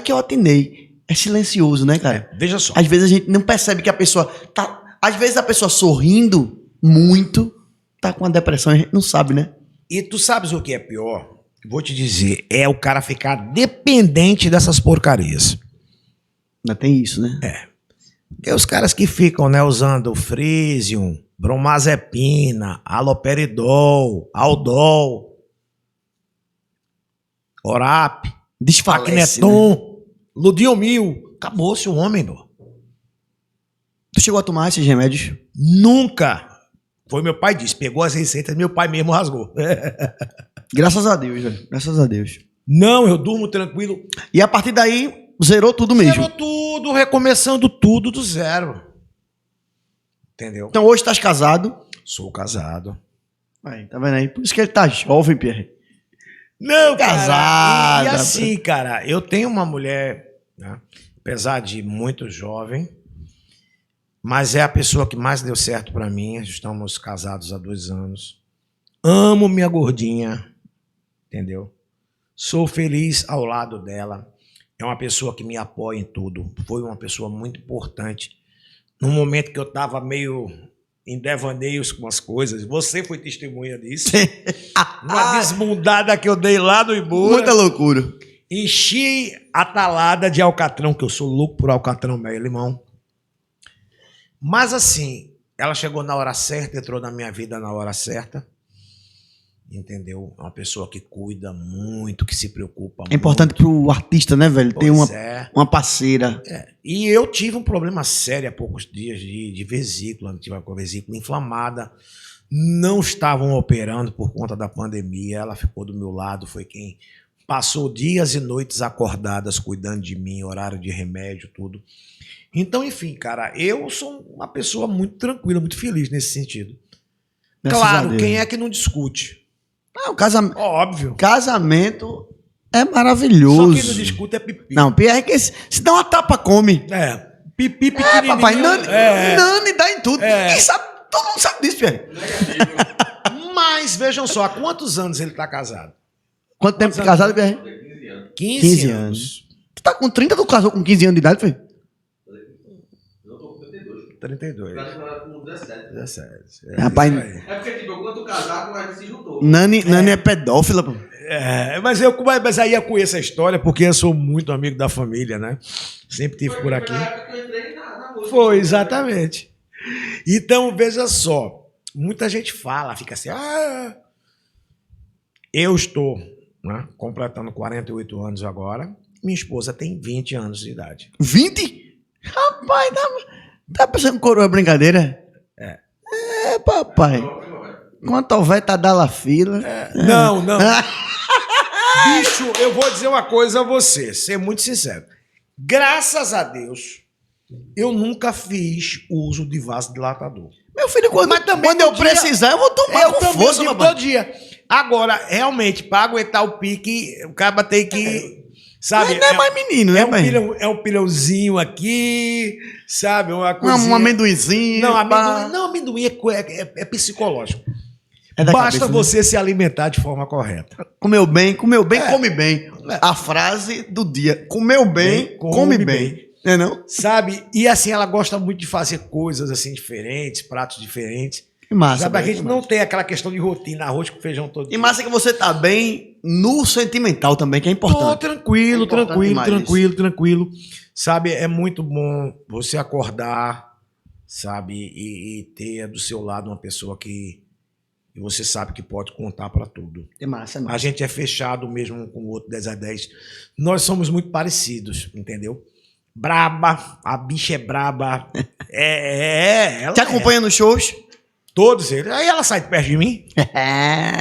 que eu atinei. É silencioso, né, cara? Veja só. Às vezes a gente não percebe que a pessoa tá... Às vezes a pessoa sorrindo muito tá com a depressão, a gente não sabe, né? E tu sabes o que é pior? Vou te dizer, é o cara ficar dependente dessas porcarias. Ainda tem isso, né? Porque os caras que ficam, né, usando Frisium, bromazepina, haloperidol, Aldol, Orap, Desfalece, né? Acneton, Ludiomil. Acabou-se o homem, pô. Tu chegou a tomar esses remédios? Nunca. Foi meu pai disse, pegou as receitas, meu pai mesmo rasgou. Graças a Deus, velho. Graças a Deus. Não, eu durmo tranquilo. E a partir daí, zerou tudo mesmo. Zerou tudo, recomeçando tudo do zero. Entendeu? Então hoje estás casado. Sou casado. Aí, tá vendo aí? Por isso que ele tá jovem, Pierre. Não, casado. E assim, cara, eu tenho uma mulher, né, apesar de muito jovem, mas é a pessoa que mais deu certo pra mim. Estamos casados há 2 anos. Amo minha gordinha, entendeu? Sou feliz ao lado dela. É uma pessoa que me apoia em tudo. Foi uma pessoa muito importante. Num momento que eu estava meio em devaneios com as coisas, você foi testemunha disso. Uma desmundada que eu dei lá no Ibura. Muita loucura. Enchi a talada de alcatrão, que eu sou louco por alcatrão, meu limão. Mas assim, ela chegou na hora certa, entrou na minha vida na hora certa. Entendeu? É uma pessoa que cuida muito, que se preocupa muito. É importante pro artista, né, velho? Ter uma parceira. E eu tive um problema sério há poucos dias de vesícula. Tive uma vesícula inflamada. não estavam operando por conta da pandemia. Ela ficou do meu lado, foi quem passou dias e noites acordadas cuidando de mim, horário de remédio, tudo. Então, enfim, cara, eu sou uma pessoa muito tranquila, muito feliz nesse sentido. Graças a Claro, Deus. quem é que não discute? Não, casamento é Só maravilhoso. quem não discute é pipi. Não, pior é que se dá uma tapa, come. É, pipi É, pequenininho. papai, Nani, É. Nani dá em tudo. É. Quem sabe, todo mundo sabe disso, Pierre. Mas vejam só, há quantos anos ele tá casado? Quanto tempo de casado, Pierre? 15, 15 anos. Tu tá com 30, tu casou com 15 anos de idade, foi? Eu tô com 32. 32. Com 17. 17. Rapaz, isso aí. É porque, tipo, quando tu casar, a gente se juntou. Nani é pedófila, pô. Mas aí eu conheço a história porque eu sou muito amigo da família, né? Sempre tive por aqui. Foi na época que eu entrei na música. Foi, exatamente. Então, veja só. Muita gente fala, fica assim, eu estou, né, completando 48 anos agora. Minha esposa tem 20 anos de idade. 20? Rapaz, tá pensando que coroa é brincadeira? É. É, papai. Quanto houver, tá dando a fila. Não. Bicho, eu vou dizer uma coisa a você, ser muito sincero. Graças a Deus, eu nunca fiz uso de vaso dilatador. Meu filho, quando Mas também eu no dia- precisar, eu vou tomar Eu com também força, digo papai. todo dia. Agora, realmente, para aguentar o pique, o cara tem que... Sabe? Mas não é mais menino, né, pai? É um pilhãozinho aqui, sabe? Uma coisinha... Um amendoizinho. Não, pá. amendoim é psicológico. É da Basta cabeça, né? você se alimentar de forma correta. Comeu bem, É. come bem. A frase do dia. Comeu bem, come bem. É não? Sabe? E assim, ela gosta muito de fazer coisas assim diferentes, pratos diferentes. Que massa. Sabe? A velho, gente que não massa. tem aquela questão de rotina, arroz com feijão todo E dia. massa que você tá bem no sentimental também, que é Tô importante. tranquilo, É importante tranquilo, demais tranquilo. Sabe? É muito bom você acordar, sabe? E ter do seu lado uma pessoa que você sabe que pode contar para tudo. É massa, é A massa. gente é fechado mesmo com o outro 10 a 10. Nós somos muito parecidos, entendeu? Braba, a bicha é braba. Ela Te acompanha nos shows? todos eles. Aí ela sai de perto de mim.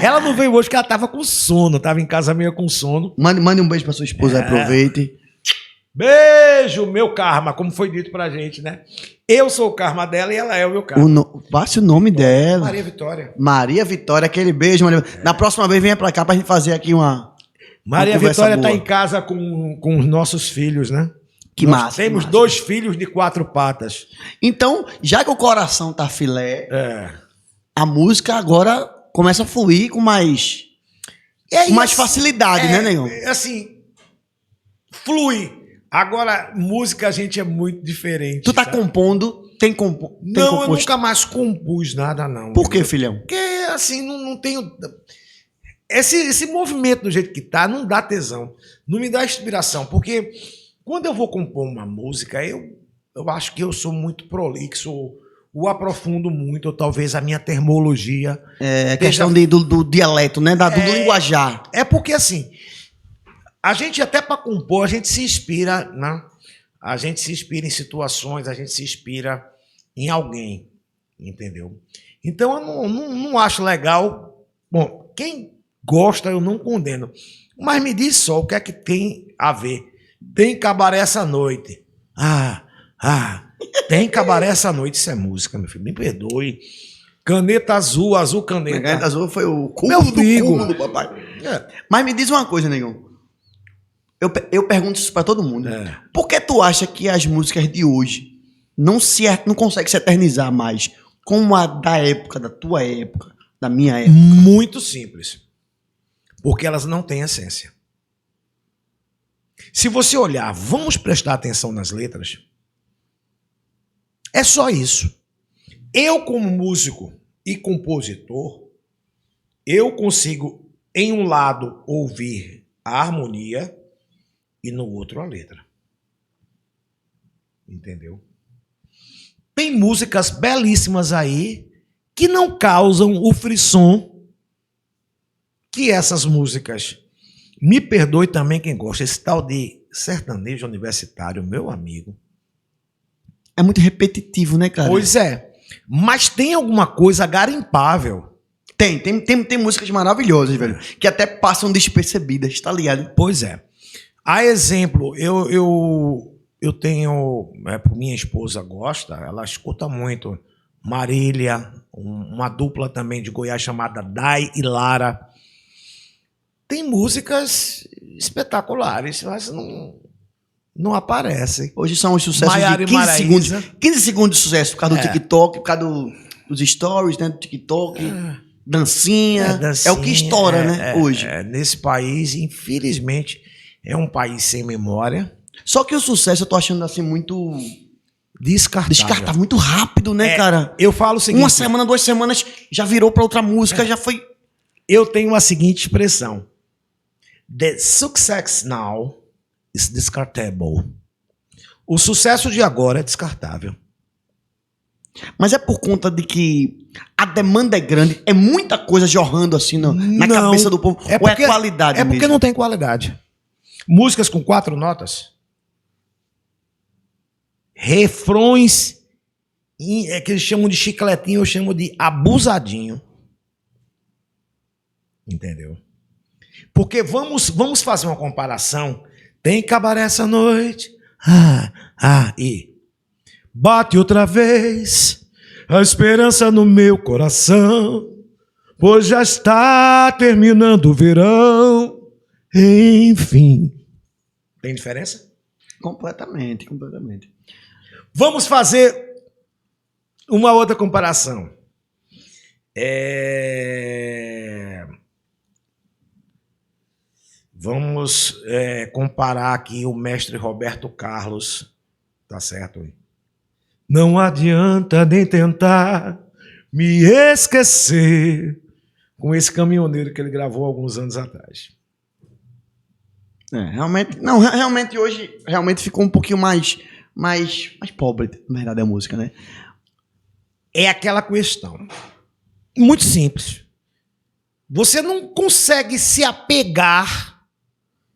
Ela não veio hoje porque ela tava com sono, tava em casa meio com sono. Mande um beijo pra sua esposa, aproveite. Beijo, meu karma, como foi dito pra gente, né? Eu sou o karma dela e ela é o meu karma. Passe o nome dela. Maria Vitória. Maria Vitória, aquele beijo, Maria. Na próxima vez, venha pra cá pra gente fazer aqui uma conversa Vitória tá boa. em casa com os nossos filhos, né? Que Nós massa. Temos que massa. 2 filhos de 4 patas. Então, já que o coração tá filé, É. a música agora começa a fluir com mais facilidade, né, Negão? Assim, flui. Agora, música a gente é muito diferente. Tu tá sabe? compondo, tem composto. Não, eu nunca mais compus nada, não. Por quê, filhão? Porque, assim, não tenho... Esse movimento do jeito que tá, não dá tesão. Não me dá inspiração. Porque quando eu vou compor uma música, eu acho que eu sou muito prolixo, ou aprofundo muito, ou talvez a minha termologia. É questão do dialeto, né? Do linguajar. É porque, assim, a gente até para compor, a gente se inspira, né? A gente se inspira em situações, a gente se inspira em alguém, entendeu? Então, eu não acho legal. Bom, quem gosta, eu não condeno. Mas me diz só o que é que tem a ver. Tem cabaré essa noite. Tem cabaré essa noite. Isso é música, meu filho. Me perdoe. Caneta azul, azul A caneta. Caneta Azul foi o Meu cúmulo do amigo. cúmulo do papai. Mas me diz uma coisa, Negão. Eu pergunto isso pra todo mundo. É. Por que tu acha que as músicas de hoje não conseguem se eternizar mais como a da época, da tua época, da minha época? Muito simples. Porque elas não têm essência. Se você olhar, vamos prestar atenção nas letras, é só isso. Eu, como músico e compositor, eu consigo, em um lado, ouvir a harmonia e no outro a letra. Entendeu? Tem músicas belíssimas aí que não causam o frisson que essas músicas. Me perdoe também quem gosta, esse tal de sertanejo universitário, meu amigo. É muito repetitivo, né, cara? Pois é. Mas tem alguma coisa garimpável. Tem músicas maravilhosas, velho, que até passam despercebidas, tá ligado? Pois é. A exemplo, eu tenho, minha esposa gosta, ela escuta muito Marília, uma dupla também de Goiás chamada Dai e Lara. Tem músicas espetaculares, mas não aparecem. Hoje são os sucessos Maiara de e 15 segundos. Maraísa. 15 segundos de sucesso por causa do É. TikTok, por causa dos stories, né? Do TikTok, dancinha. Dancinha, É o que estoura, né? Hoje. Nesse país, infelizmente, é um país sem memória, Só que o sucesso eu tô achando assim muito descartável. muito rápido, né, cara? Eu falo o seguinte, Uma semana, 2 semanas já virou pra outra música, já foi. eu tenho a seguinte expressão. The success now is descartable. O sucesso de agora é descartável. Mas é por conta de que a demanda é grande, é muita coisa jorrando assim na Não, cabeça do povo. Ou é qualidade É porque mesmo? não tem qualidade. Músicas com 4 notas. Refrões que eles chamam de chicletinho, eu chamo de abusadinho. Entendeu? Porque vamos fazer uma comparação. Tem cabaré essa noite. E bate outra vez a esperança no meu coração, pois já está terminando o verão. Enfim. Tem diferença? Completamente. Vamos fazer uma outra comparação. Vamos comparar aqui o mestre Roberto Carlos. Tá certo aí? Não adianta nem tentar me esquecer, com esse caminhoneiro que ele gravou alguns anos atrás. Realmente hoje ficou um pouquinho mais pobre, na verdade, a música, né? É aquela questão muito simples. Você não consegue se apegar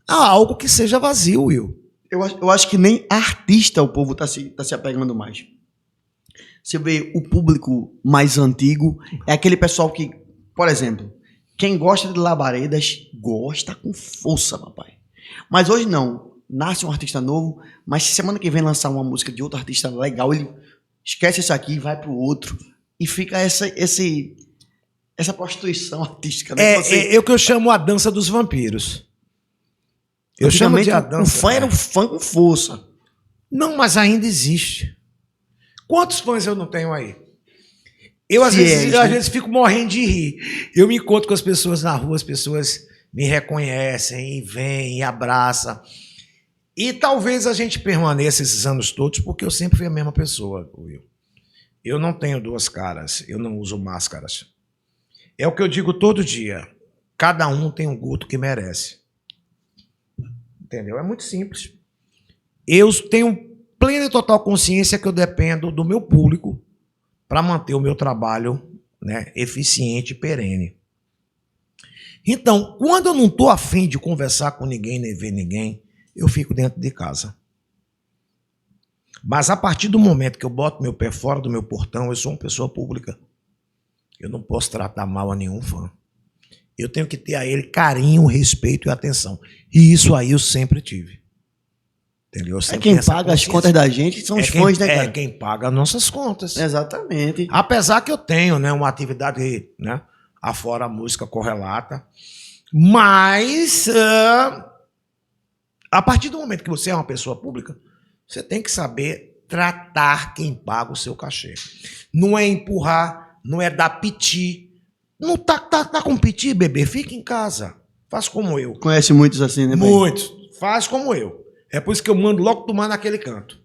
a algo que seja vazio, Will. Eu acho que nem artista o povo tá se apegando mais. Você vê o público mais antigo, é aquele pessoal que, por exemplo, quem gosta de Labaredas gosta com força, papai. Mas hoje não. Nasce um artista novo, mas se semana que vem lançar uma música de outro artista legal, ele esquece isso aqui, vai pro outro. E fica essa prostituição artística. Né? É o que eu chamo a dança dos vampiros. Eu chamo de a dança. O fã era um fã com força. Não, mas ainda existe. Quantos fãs eu não tenho aí? Eu, às vezes, fico morrendo de rir. Eu me encontro com as pessoas na rua, as pessoas me reconhecem, e vêm, e abraçam. E talvez a gente permaneça esses anos todos, porque eu sempre fui a mesma pessoa, Will. Eu não tenho 2 caras, eu não uso máscaras. É o que eu digo todo dia. Cada um tem um gosto que merece. Entendeu? É muito simples. Eu tenho plena e total consciência que eu dependo do meu público para manter o meu trabalho, né, eficiente e perene. Então, quando eu não estou afim de conversar com ninguém, nem ver ninguém, eu fico dentro de casa. Mas a partir do momento que eu boto meu pé fora do meu portão, eu sou uma pessoa pública. Eu não posso tratar mal a nenhum fã. Eu tenho que ter a ele carinho, respeito e atenção. E isso aí eu sempre tive. Entendeu? Quem paga as contas da gente são os fãs, né, cara? É quem paga as nossas contas. Exatamente. Apesar que eu tenho, né, uma atividade, né, afora a música correlata. Mas, a partir do momento que você é uma pessoa pública, você tem que saber tratar quem paga o seu cachê. Não é empurrar, não é dar piti. Não tá com piti, bebê? Fica em casa. Faz como eu. Conhece muitos assim, né? Muitos. Faz como eu. É por isso que eu mando logo tomar naquele canto.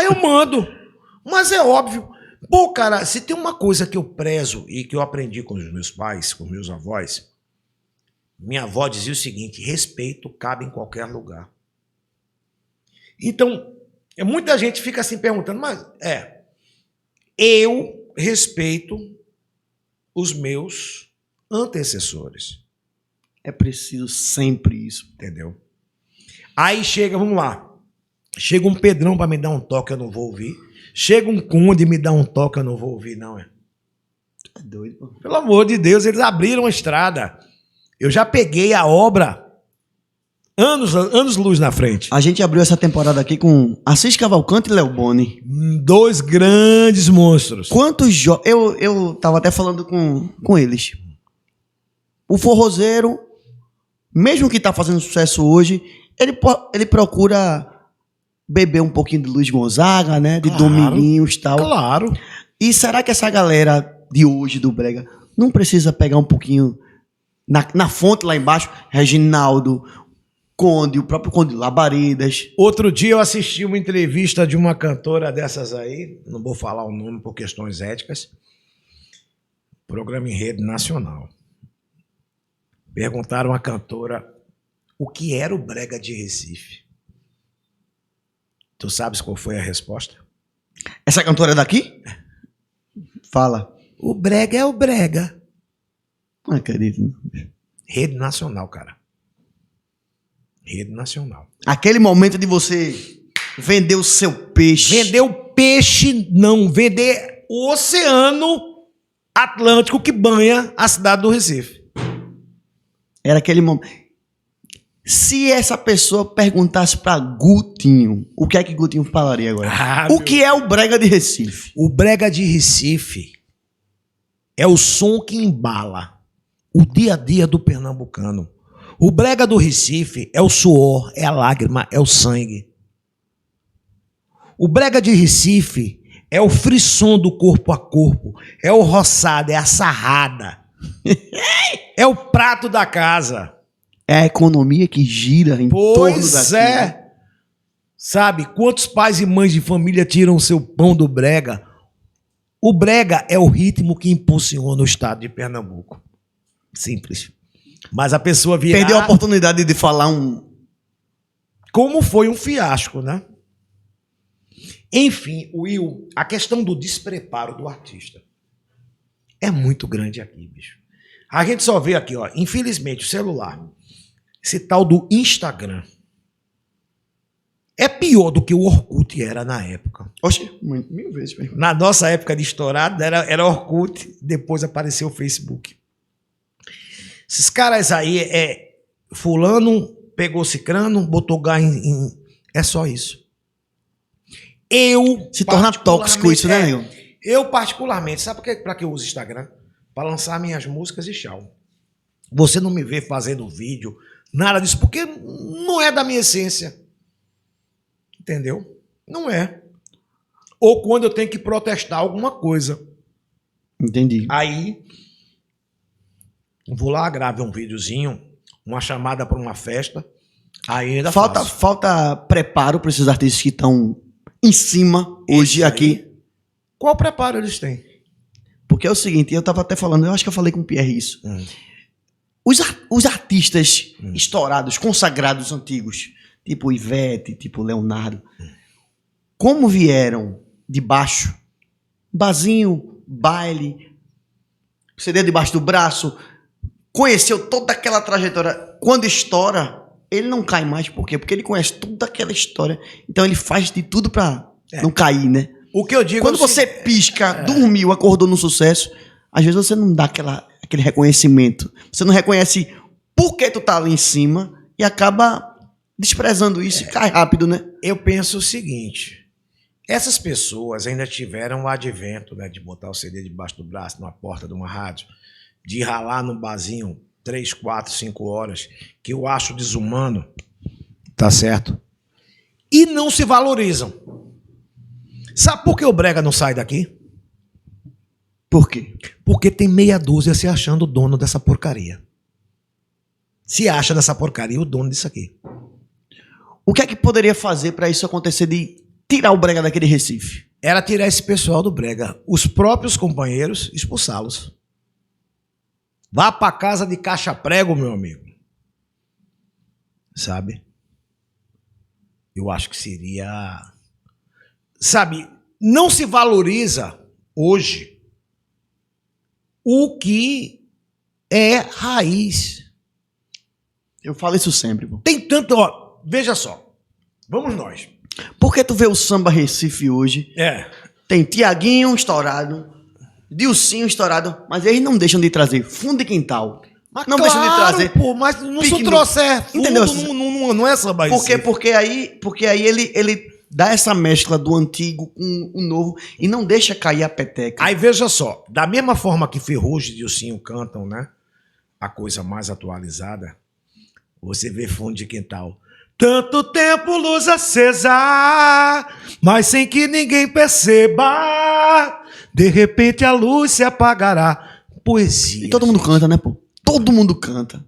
Eu mando. Mas é óbvio. Pô, cara, se tem uma coisa que eu prezo e que eu aprendi com os meus pais, com os meus avós, minha avó dizia o seguinte: respeito cabe em qualquer lugar. Então, muita gente fica assim perguntando, mas eu respeito os meus antecessores. É preciso sempre isso. Entendeu? Aí chega, vamos lá. Chega um Pedrão pra me dar um toque, eu não vou ouvir. Chega um Conde e me dá um toque, eu não vou ouvir, não, é? É doido, pô. Pelo amor de Deus, eles abriram a estrada. Eu já peguei a obra anos luz na frente. A gente abriu essa temporada aqui com Assis Cavalcante e Léo Boni. Dois grandes monstros. Quantos jovens... Eu tava até falando com eles. O forrozeiro, mesmo que tá fazendo sucesso hoje, ele procura beber um pouquinho de Luiz Gonzaga, né? De Claro. Dominguinhos e tal. Claro. E será que essa galera de hoje do Brega não precisa pegar um pouquinho na fonte lá embaixo? Reginaldo, Conde, o próprio Conde Labaredas. Outro dia eu assisti uma entrevista de uma cantora dessas aí, não vou falar o nome por questões éticas, programa em rede nacional. Perguntaram à cantora o que era o Brega de Recife. Tu sabes qual foi a resposta? Essa cantora é daqui? Fala. O Brega é o Brega. Não acredito. Rede nacional, cara. Rede nacional. Aquele momento de você vender o seu peixe. Vender o peixe, não. Vender o oceano Atlântico que banha a cidade do Recife. Era aquele momento. Se essa pessoa perguntasse pra Gutinho, o que é que Gutinho falaria agora? O que é o Brega de Recife? O Brega de Recife é o som que embala o dia a dia do pernambucano. O Brega do Recife é o suor, é a lágrima, é o sangue. O Brega de Recife é o frisson do corpo a corpo, é o roçado, é a sarrada, é o prato da casa. É a economia que gira em torno Pois daqui. é. Né? Sabe, quantos pais e mães de família tiram o seu pão do Brega? O Brega é o ritmo que impulsiona o estado de Pernambuco. Simples. Mas a pessoa virar... Perdeu a oportunidade de falar Como foi um fiasco, né? Enfim, Will, a questão do despreparo do artista é muito grande aqui, bicho. A gente só vê aqui, ó, infelizmente, o celular, esse tal do Instagram, é pior do que o Orkut era na época. Oxe, mil vezes. Mesmo. Na nossa época de estourado, era Orkut, depois apareceu o Facebook. Esses caras aí, fulano pegou cicrano, botou gás é só isso. Se torna tóxico isso, né, Nego? Eu particularmente, sabe para que eu uso Instagram? Para lançar minhas músicas e tchau. Você não me vê fazendo vídeo, nada disso, porque não é da minha essência. Entendeu? Não é. Ou quando eu tenho que protestar alguma coisa. Entendi. Aí, vou lá, gravo um videozinho, uma chamada para uma festa, aí ainda faço. Falta preparo para esses artistas que estão em cima hoje aqui. Qual preparo eles têm? Porque é o seguinte, eu estava até falando, eu acho que eu falei com o Pierre isso. Os artistas estourados, consagrados, antigos, tipo Ivete, tipo Leonardo, como vieram de baixo, barzinho, baile, CD debaixo do braço, conheceu toda aquela trajetória. Quando estoura, ele não cai mais. Por quê? Porque ele conhece toda aquela história. Então ele faz de tudo pra não cair, né? O que eu digo Quando você pisca, dormiu, acordou no sucesso, às vezes você não dá aquele reconhecimento. Você não reconhece por que tu tá ali em cima e acaba desprezando isso e cai rápido, né? Eu penso o seguinte, essas pessoas ainda tiveram o advento, né, de botar o CD debaixo do braço, na porta de uma rádio, de ralar no barzinho 3, 4, 5 horas, que eu acho desumano, tá certo? E não se valorizam. Sabe por que o Brega não sai daqui? Por quê? Porque tem meia dúzia se achando o dono dessa porcaria. Se acha dessa porcaria o dono disso aqui. O que é que poderia fazer pra isso acontecer de tirar o Brega daquele Recife? Era tirar esse pessoal do Brega. Os próprios companheiros, expulsá-los. Vá pra casa de caixa-prego, meu amigo. Sabe? Eu acho que seria... Sabe, não se valoriza hoje o que é raiz. Eu falo isso sempre, pô. Tem tanto... Ó, veja só. Vamos nós. Porque tu vê o samba Recife hoje, tem Tiaguinho estourado, Dilcinho estourado, mas eles não deixam de trazer fundo de quintal. Mas não claro, deixam de trazer. pô, mas não se pique no- trouxer fundo, Entendeu? não é samba Porque, Recife. porque aí ele dá essa mescla do antigo com o novo e não deixa cair a peteca. Aí veja só, da mesma forma que Ferrugem e Dilcinho cantam, né? A coisa mais atualizada, você vê fundo de quintal. Tanto tempo luz acesa, mas sem que ninguém perceba, de repente a luz se apagará. Poesia. E todo mundo canta, né, pô? Todo mundo canta.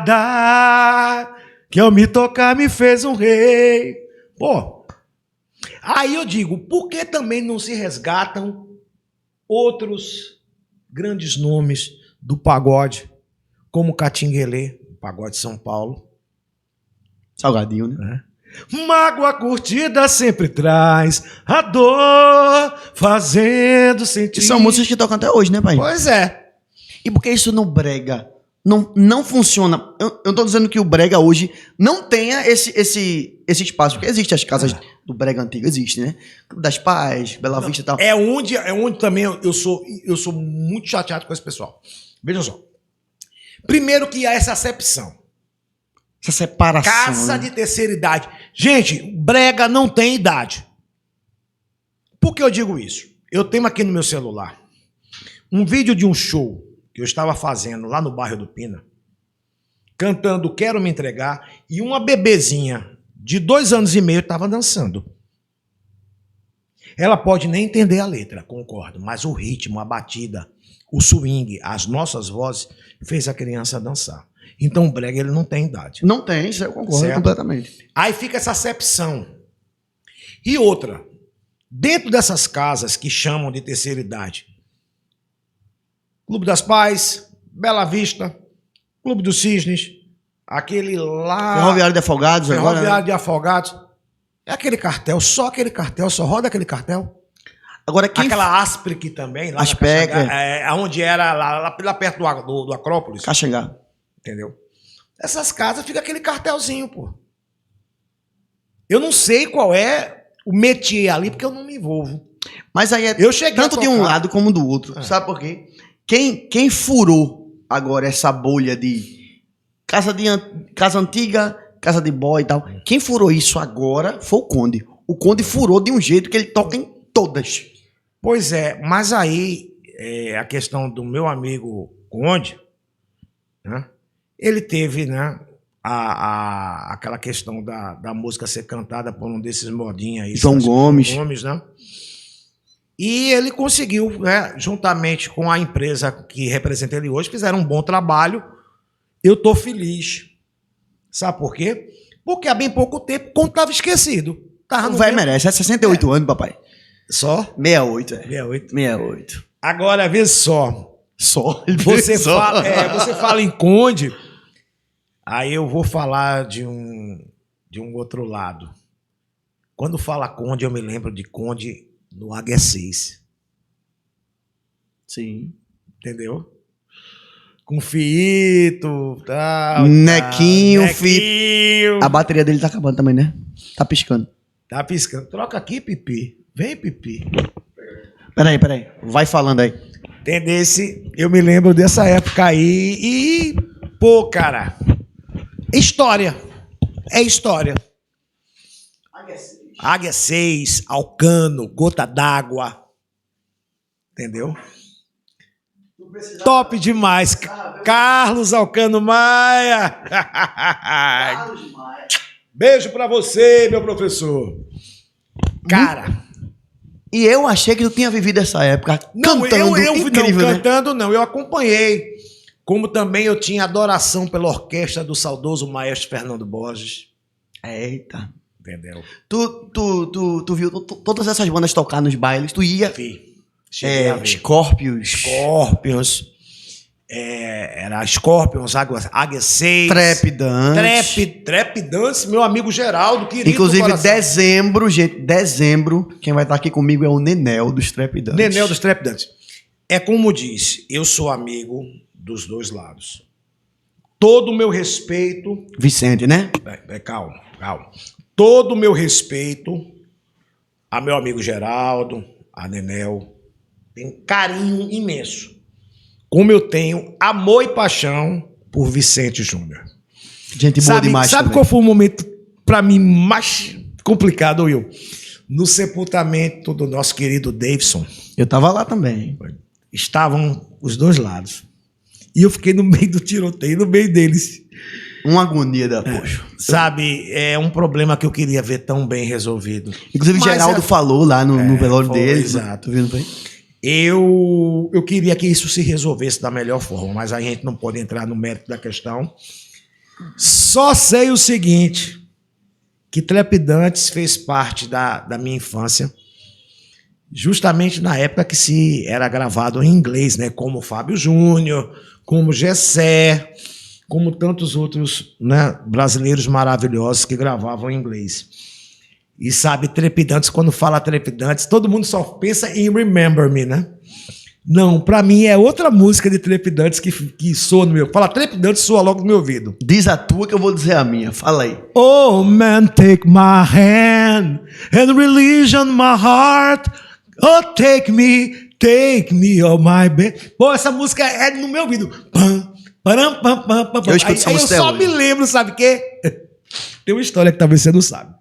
Fada, que ao me tocar me fez um rei. Pô, aí eu digo, por que também não se resgatam outros grandes nomes do pagode, como Catinguelê, o pagode de São Paulo? Salgadinho, né? Mágoa curtida sempre traz a dor, fazendo sentir. E são músicas que tocam até hoje, né, pai? Pois é. E por que isso no brega não funciona? Eu tô dizendo que o brega hoje não tenha esse espaço, porque existem as casas do brega antigo, existe, né? Clube das Paz, Bela Vista e tal. É onde também eu sou muito chateado com esse pessoal. Veja só. Primeiro que há essa acepção. Essa separação. Casa né? de terceira idade. Gente, brega não tem idade. Por que eu digo isso? Eu tenho aqui no meu celular um vídeo de um show que eu estava fazendo lá no bairro do Pina, cantando Quero Me Entregar, e uma bebezinha de 2 anos e meio estava dançando. Ela pode nem entender a letra, concordo, mas o ritmo, a batida, o swing, as nossas vozes, fez a criança dançar. Então o brega ele não tem idade. Não tem, isso eu concordo Certo. completamente. Aí fica essa acepção. E outra, dentro dessas casas que chamam de terceira idade, Clube das Paz, Bela Vista, Clube dos Cisnes, aquele lá... Ferroviário de Afogados agora. Ferroviário Né? de Afogados. É aquele cartel, só roda aquele cartel. Agora quem... Aquela Aspric também, lá Aspec, na Caxangá, onde era lá perto do Acrópolis. Caxangá. Entendeu? Essas casas fica aquele cartelzinho, pô. Eu não sei qual é o métier ali, porque eu não me envolvo. Mas aí é Eu cheguei tanto a de um tocar. lado como do outro. Sabe por quê? Quem furou agora essa bolha de casa antiga, casa de boy e tal, quem furou isso agora foi o Conde. O Conde furou de um jeito que ele toca em todas. Pois é, mas aí a questão do meu amigo Conde, né? Ele teve, né, aquela questão da música ser cantada por um desses modinhos aí. João Gomes. Né? E ele conseguiu, né, juntamente com a empresa que representa ele hoje, fizeram um bom trabalho. Eu tô feliz. Sabe por quê? Porque há bem pouco tempo, quando estava esquecido. Tava O no velho mesmo- merece. É 68 anos, papai. Só? 68, é. 68. 68. Agora, vê só. Só. Você Só. você fala em Conde, aí eu vou falar de um outro lado. Quando fala Conde, eu me lembro de Conde no Águia 6. Sim. Entendeu? Com Fiito, tal. Nequinho, Nequinho. A bateria dele tá acabando também, né? Tá piscando. Tá piscando. Troca aqui, Pipi. Vem, Pipi. Peraí. Vai falando aí. Entendesse? Eu me lembro dessa época aí e, pô, cara, história. É história. Águia 6, Alcano, Gota d'Água. Entendeu? Top demais. Carlos Alcano Maia. Beijo pra você, meu professor. Cara, E eu achei que tu tinha vivido essa época cantando. Incrível, não, né? cantando não, eu acompanhei. Como também eu tinha adoração pela orquestra do saudoso maestro Fernando Borges. Eita. Entendeu? Tu viu todas essas bandas tocar nos bailes? Tu ia... Cheguei a ver. Scorpions. Scorpions. Era Scorpions, Águia 6. Trap Dance. Trap Dance, meu amigo Geraldo, querido. Inclusive, do coração. dezembro, quem vai estar aqui comigo é o Nenel dos Trap Dance. Nenel dos Trap Dance. É como disse, eu sou amigo dos dois lados. Todo o meu respeito. Vicente, né? Calma. todo o meu respeito a meu amigo Geraldo, a Nenel. Tenho carinho imenso. Como eu tenho amor e paixão por Vicente Júnior. Gente boa demais Sabe também. qual foi o momento, pra mim, mais complicado, Will? No sepultamento do nosso querido Davidson. Eu tava lá também. Estavam os dois lados. E eu fiquei no meio do tiroteio, no meio deles. Uma agonia da poxa. Sabe, é um problema que eu queria ver tão bem resolvido. Inclusive, o Mas Geraldo falou lá no velório foi, dele. exato. Tu viu, não foi? Eu queria que isso se resolvesse da melhor forma, mas a gente não pode entrar no mérito da questão. Só sei o seguinte, que Trepidantes fez parte da minha infância, justamente na época que se era gravado em inglês, né? Como Fábio Júnior, como Gessé, como tantos outros, né, brasileiros maravilhosos que gravavam em inglês. E sabe, Trepidantes, quando fala Trepidantes, todo mundo só pensa em Remember Me, né? Não, pra mim é outra música de Trepidantes que soa no meu... Fala Trepidantes, soa logo no meu ouvido. Diz a tua que eu vou dizer a minha. Fala aí. Oh man, take my hand and religion my heart. Oh, take me, oh my baby. Pô, essa música é no meu ouvido. Pam, param, pam, pam, pam, pam. Eu escuto essa Aí eu música só hoje. me lembro, sabe o quê? Tem uma história que talvez você não sabe.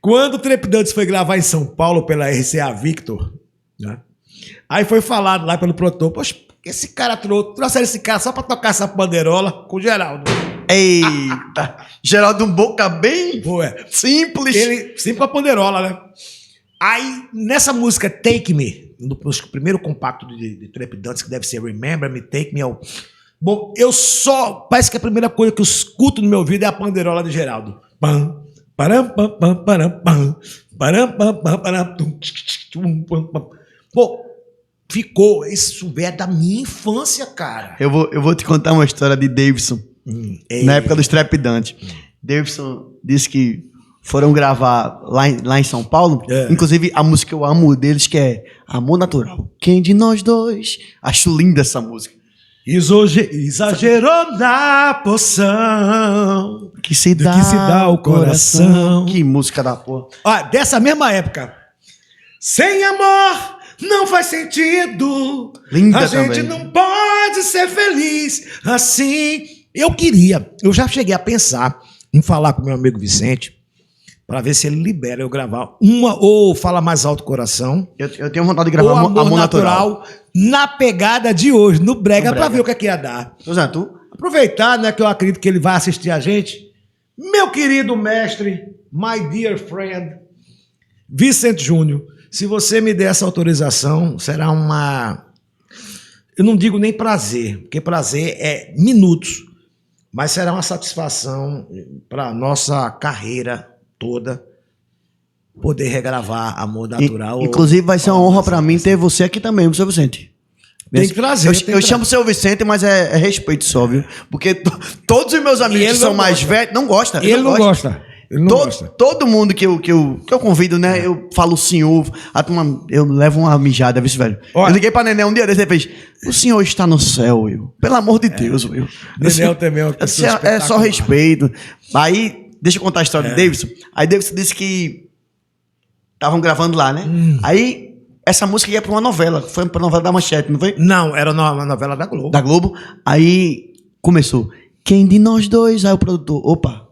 Quando o Trepidantes foi gravar em São Paulo pela RCA Victor, né? Aí foi falado lá pelo produtor, poxa, esse cara trouxeram esse cara só pra tocar essa bandeirola com o Geraldo. Eita. Geraldo, um boca bem Pô, é. simples. Ele sempre com a panderola, né? Aí, nessa música Take Me, no primeiro compacto de Trepidantes, que deve ser Remember Me, Take Me, bom, parece que a primeira coisa que eu escuto no meu ouvido é a panderola de Geraldo. Pam, param, pam, pam, param, pam, param, pam, pam, param, tum, tum, pam, pam. Pô, isso é da minha infância, cara. Eu vou te contar uma história de Davidson. Na época dos Trepidantes. Davidson disse que foram gravar lá em São Paulo. É. Inclusive, a música que eu amo deles, que é Amor Natural. Quem de nós dois? Acho linda essa música. Exagerou na poção Que se do dá, que se dá o coração. Que música da porra. Ó, dessa mesma época. Sem amor não faz sentido. Linda A gente também. não pode ser feliz assim. Eu já cheguei a pensar em falar com meu amigo Vicente para ver se ele libera eu gravar ou Fala Mais Alto Coração, Eu tenho vontade de ou gravar Amor Natural na pegada de hoje, no Brega, No para Brega. ver o que é que ia dar. Zé, tu? Aproveitar, né, que eu acredito que ele vai assistir a gente. Meu querido mestre, my dear friend, Vicente Júnior, se você me der essa autorização, será eu não digo nem prazer, porque prazer é minutos, mas será uma satisfação para nossa carreira toda poder regravar Amor Natural. Inclusive, vai ser uma honra pra mim ter você aqui também, seu Vicente. Tem que trazer. Eu chamo seu Vicente, mas é respeito só, viu? Porque todos os meus amigos ele que são não mais gosta. velhos não gostam. Ele não gosta. Ele não gosta. Todo mundo que eu convido, né? Eu falo o senhor, a turma, eu levo uma mijada, viu, velho? Olha. Eu liguei pra Neném um dia desse, ele fez: o senhor está no céu, Will. Pelo amor de Deus, Will. Nenel também é uma pessoa É só espetacular. respeito. Aí, deixa eu contar a história de Davidson. Aí Davidson disse que estavam gravando lá, né? Aí, essa música ia pra uma novela. Foi pra novela da Manchete, não foi? Não, era uma novela da Globo. Da Globo. Aí começou. Quem de nós dois? Aí o produtor, opa.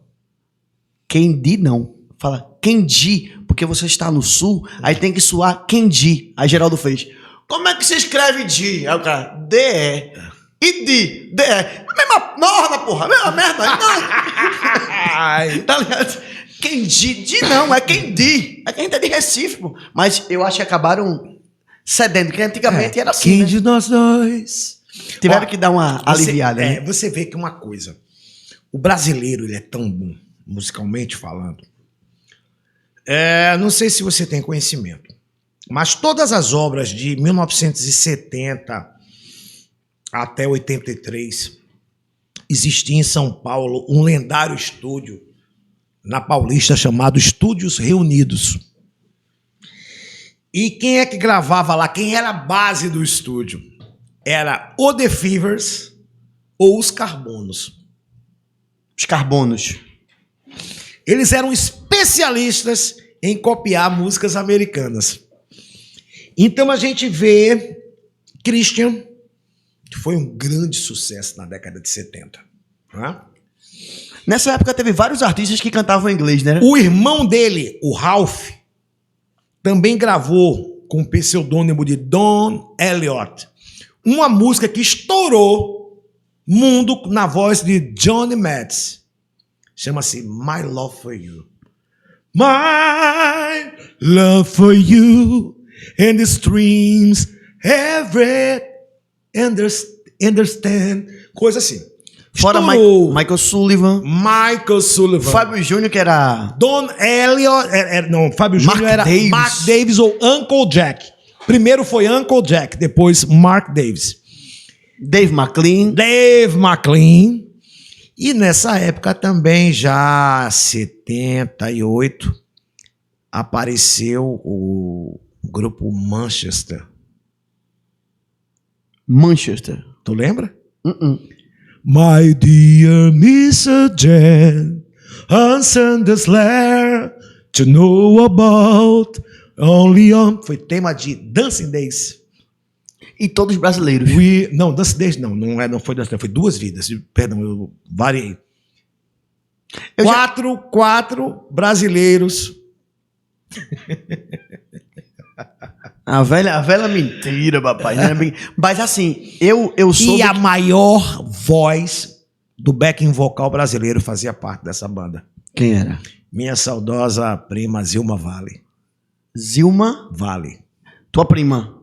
Quem de não. Fala, quem de, porque você está no sul, aí tem que soar quem de. Aí Geraldo fez. Como é que se escreve de? Aí o cara, D-E. E de, D-E. A mesma merda, porra. A mesma merda. Não. Tá ligado? Quem de não, é quem de. É quem é de Recife, pô. Mas eu acho que acabaram cedendo, porque antigamente era assim, Quem né? de nós dois? Tiveram Ó, que dar uma aliviada, né? Você vê que uma coisa, o brasileiro ele é tão bom, musicalmente falando. Não sei se você tem conhecimento, mas todas as obras de 1970 até 83 existia em São Paulo um lendário estúdio na Paulista chamado Estúdios Reunidos. E quem é que gravava lá? Quem era a base do estúdio? Era o The Fevers ou os Carbonos. Os carbonos. Eles eram especialistas em copiar músicas americanas. Então a gente vê Christian, que foi um grande sucesso na década de 70. Né? Nessa época teve vários artistas que cantavam em inglês, né? O irmão dele, o Ralph, também gravou com o pseudônimo de Don Elliott uma música que estourou mundo na voz de Johnny Metz. Chama-se My Love for You. My love for you and the streams every understand. Coisa assim. Fora Estourou. Michael Sullivan, Michael Sullivan. Fábio Júnior, que era... Don Elliott. Não, Fábio Mark Júnior era Davis. Mark Davis ou Uncle Jack. Primeiro foi Uncle Jack, depois Mark Davis. Dave McLean. Dave McLean. E nessa época também, já 78, apareceu o grupo Manchester. Manchester. Tu lembra? Uh-uh. My dear Mr. Jen, answer this letter to know about only on... Foi tema de Dancing Days. E todos brasileiros. Não, Dancing Days não foi Dancing Days, foi Duas Vidas. Perdão, eu variei. Quatro brasileiros. A velha mentira, papai. Né? Mas assim, eu sou... E a maior voz do backing vocal brasileiro fazia parte dessa banda. Quem era? Minha saudosa prima Zilma Vale. Zilma? Vale. Tua prima.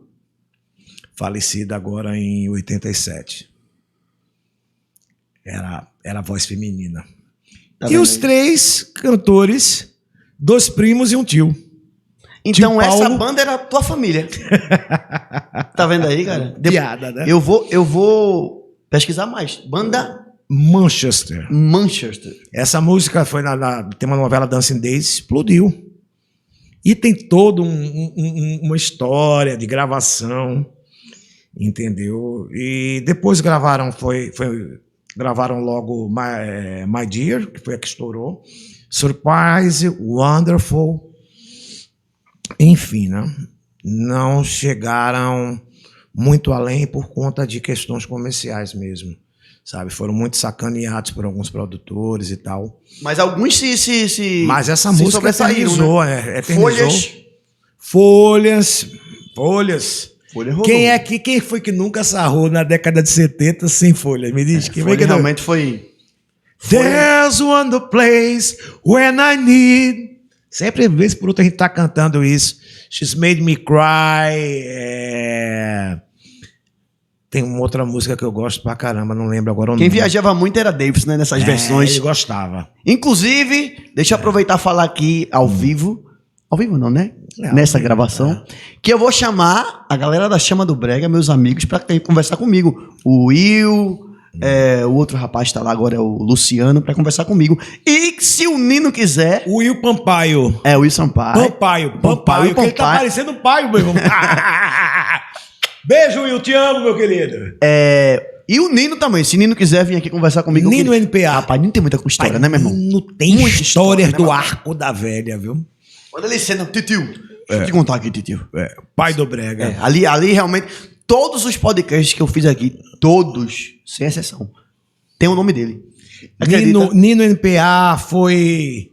Falecida agora em 87. Era voz feminina. Tá E vendo os aí? 3 cantores, 2 primos e um tio. Então Tio essa Paulo. banda era tua família. Tá vendo aí, cara? Piada, né? Eu vou pesquisar mais. Banda Manchester. Manchester. Essa música foi tem uma novela Dancing Days, explodiu. E tem toda uma história de gravação, entendeu? E depois gravaram logo My Dear, que foi a que estourou, Surprise, Wonderful, enfim, né? Não chegaram muito além por conta de questões comerciais mesmo, sabe? Foram muito sacaneados por alguns produtores e tal. Mas alguns se Mas essa se música sobressaíram, eternizou, né? eternizou. Folhas. Folhas. Folha rolou. Quem foi que nunca sarrou na década de 70 sem folhas? Me diz. Quem foi Folha que não? realmente foi... There's one place when I need. Sempre, vez por outra, a gente tá cantando isso. She's made me cry. Tem uma outra música que eu gosto pra caramba, não lembro agora o Quem nome. viajava muito era Davis, né? Nessas versões. Ele gostava. Inclusive, deixa eu aproveitar e falar aqui ao vivo. Ao vivo não, né? Nessa gravação. Que eu vou chamar a galera da Chama do Brega, meus amigos, pra conversar comigo. O Will, o outro rapaz que tá lá agora é o Luciano, pra conversar comigo. E se o Nino quiser... O Will Pampaio. É, o Will Sampaio. Pampaio, que ele tá parecendo um pai, meu irmão. Beijo, Will, te amo, meu querido. E o Nino também, se o Nino quiser vir aqui conversar comigo. Nino NPA. Rapaz, Nino tem muita história, né, meu irmão? Não tem Muita histórias história, né, do meu Arco da Velha, viu? Olha ali, cena, titio. Deixa eu te contar aqui, titio. Pai do Brega. Ali realmente, todos os podcasts que eu fiz aqui, todos, sem exceção, tem o nome dele. Acredita? Nino NPA foi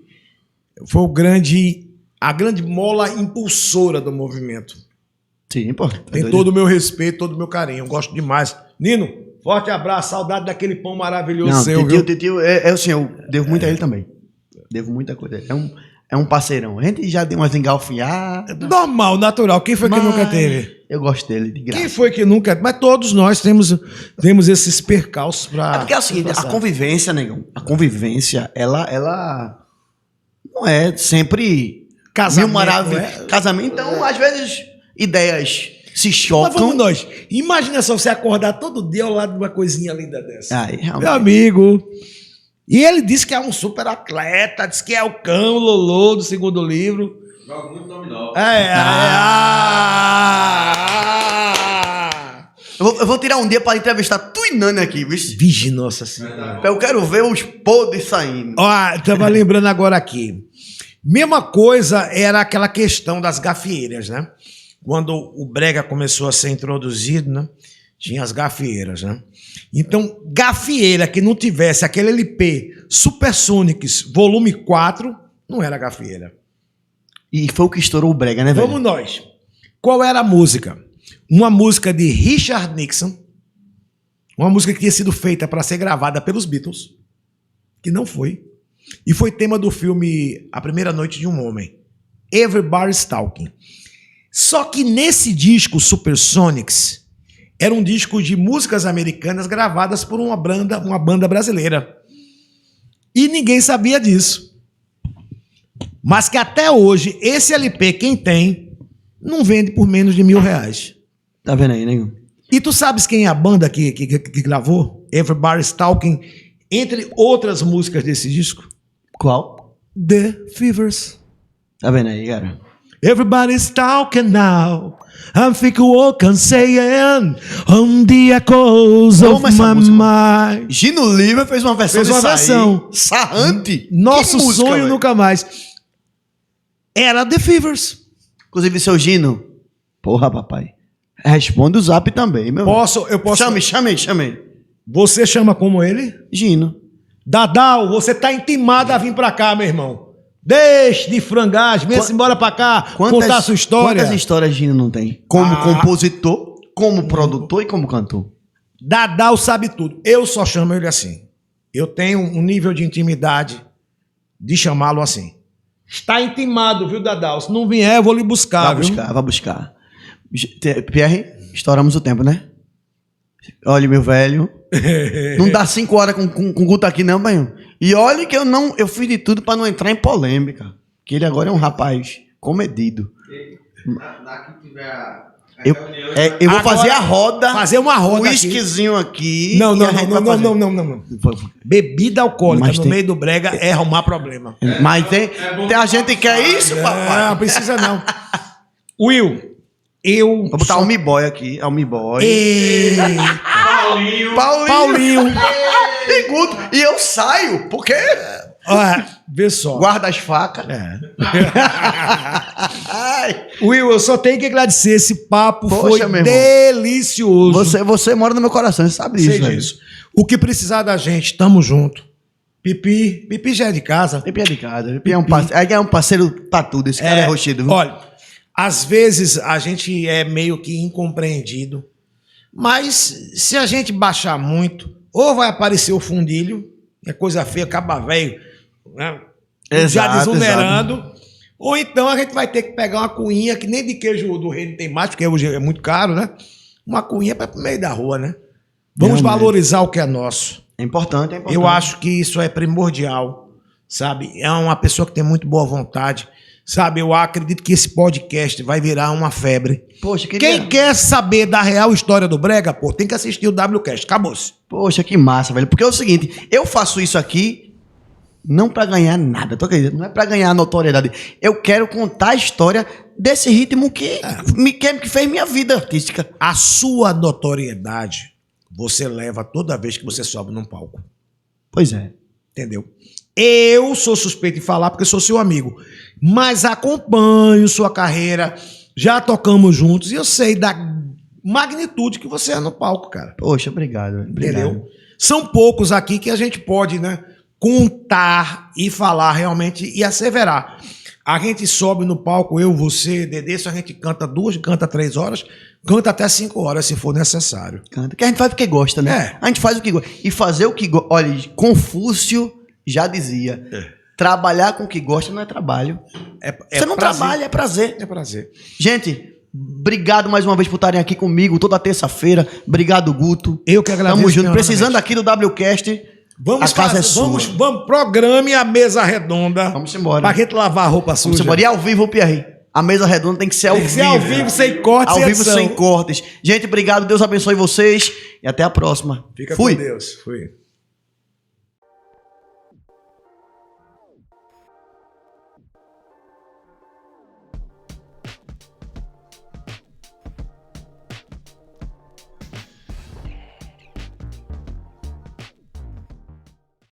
a grande mola impulsora do movimento. Sim, pô. Tem todo o meu respeito, todo o meu carinho. Eu gosto demais. Nino, forte abraço, saudade daquele pão maravilhoso Não, seu, titio, viu? titio, assim, eu devo muito a ele também. Devo muita coisa. É um parceirão. A gente já deu umas engalfinhadas. Normal, natural. Quem foi que nunca teve? Eu gosto dele, de graça. Quem foi que nunca... Mas todos nós temos esses percalços pra... É porque é o seguinte, a passar. convivência, negão, ela não é sempre Casamento, maravilha. é? Casamento, então, às vezes, ideias se Mas chocam. vamos nós. Imagina só você acordar todo dia ao lado de uma coisinha linda dessa. Aí, realmente. Meu amigo. E ele disse que é um super atleta, disse que é o cão Lolô do segundo livro. Joga muito nome novo. Eu vou tirar um dia pra entrevistar tu e Nani aqui, viu? Vige, nossa senhora. Eu quero ver os podres saindo. Ó, tava lembrando agora aqui. Mesma coisa era aquela questão das gafieiras, né? Quando o brega começou a ser introduzido, né? Tinha as gafieiras, né? Então, gafieira que não tivesse aquele LP Supersonics volume 4, não era gafieira. E foi o que estourou o brega, né, velho? Vamos nós. Qual era a música? Uma música de Richard Nixon, uma música que tinha sido feita para ser gravada pelos Beatles, que não foi, e foi tema do filme A Primeira Noite de um Homem, Everybody's Talking. Só que nesse disco Supersonics era um disco de músicas americanas gravadas por uma banda brasileira. E ninguém sabia disso. Mas que até hoje, esse LP, quem tem, não vende por menos de R$1.000. Tá vendo aí, nego? E tu sabes quem é a banda que gravou Everybody's Talking, entre outras músicas desse disco? Qual? The Fevers. Tá vendo aí, cara? Everybody's talking now. I'm thinking what can saying on the echoes of Como essa my música? mind. Gino Lima fez uma versão Fez uma disso aí. versão. Sarrante. Nosso Que música, sonho velho. nunca mais. Era The Fevers. Inclusive, seu Gino. Porra, papai. Responde o zap também, meu. Eu posso. Chame aí. Você chama como ele? Gino. Dadal, você tá intimado a vir pra cá, meu irmão. Deixe de frangagem, venha-se embora pra cá, contar a sua história. Quantas histórias Gino não tem? Como compositor, como produtor e como cantor. Dadal sabe tudo. Eu só chamo ele assim. Eu tenho um nível de intimidade de chamá-lo assim. Está intimado, viu, Dadal? Se não vier, eu vou lhe buscar, Vai buscar. Pierre, estouramos o tempo, né? Olha, meu velho. Não dá 5 horas com o Guto aqui, não, banho. E olha que eu fiz de tudo pra não entrar em polêmica. Que ele agora é um rapaz comedido. Na que tiver a Eu vou Agora, fazer a roda. fazer uma roda um aqui. whiskyzinho aqui. Não, e a gente vai fazer. não. Bebida alcoólica Mas no tem- meio do brega é arrumar problema. Mas tem a gente que quer isso, papai. Não precisa não. Will, eu... Vou botar um boy aqui. Um boy. Eita, Paulinho. Paulinho. E Guto. E eu saio, porque Olha, vê só. guarda as facas. É. Ai, Will, eu só tenho que agradecer. Esse papo Poxa, foi meu irmão. delicioso. você mora no meu coração, você sabe disso, Sei velho. disso. O que precisar da gente, tamo junto. Pipi já é de casa. Pipi é de casa. Pipi é um parceiro pra tudo. Esse cara é roxido, viu? Olha, às vezes a gente é meio que incompreendido, mas se a gente baixar muito, ou vai aparecer o fundilho, é coisa feia, acaba velho, né? Já Exato, desunerando, ou então a gente vai ter que pegar uma cuinha, que nem de queijo do reino tem mais, porque hoje é muito caro, né? Uma cuinha para pro meio da rua, né? Vamos Realmente. valorizar o que é nosso. É importante. Eu acho que isso é primordial, sabe? É uma pessoa que tem muito boa vontade, sabe? Eu acredito que esse podcast vai virar uma febre. Poxa, Quem quer saber da real história do brega, pô, tem que assistir o WCast. Acabou-se. Poxa, que massa, velho. Porque é o seguinte, eu faço isso aqui não pra ganhar nada, tô acreditando? Não é pra ganhar notoriedade. Eu quero contar a história desse ritmo que fez minha vida artística. A sua notoriedade você leva toda vez que você sobe num palco. Pois é. Entendeu? Eu sou suspeito de falar porque sou seu amigo, mas acompanho sua carreira, já tocamos juntos e eu sei da magnitude que você é no palco, cara. Poxa, obrigado. Velho. Obrigado. Entendeu? São poucos aqui que a gente pode, né, contar e falar realmente e asseverar. A gente sobe no palco, eu, você, Dedê, se a gente canta 2, canta 3 horas, canta até 5 horas, se for necessário. Canta. Que a gente faz o que gosta, né? É. A gente faz o que gosta. E fazer o que gosta. Olha, Confúcio já dizia: trabalhar com o que gosta não é trabalho. Você não prazer. trabalha, é prazer. É prazer. Gente, obrigado mais uma vez por estarem aqui comigo toda terça-feira. Obrigado, Guto. Eu que agradeço. Tamo junto. Leonardo Precisando Mendes. aqui do WCast. Vamos a casa fazer, é sua. vamos, programe a mesa redonda. Vamos embora. Pra gente lavar a roupa suja. Vamos embora. E ao vivo, Pierre. A mesa redonda tem que ser ao Tem que vivo. ser ao vivo, sem cortes, Ao sem vivo, edição. sem cortes. Gente, obrigado. Deus abençoe vocês. E até a próxima. Fica Fui. com Deus. Fui.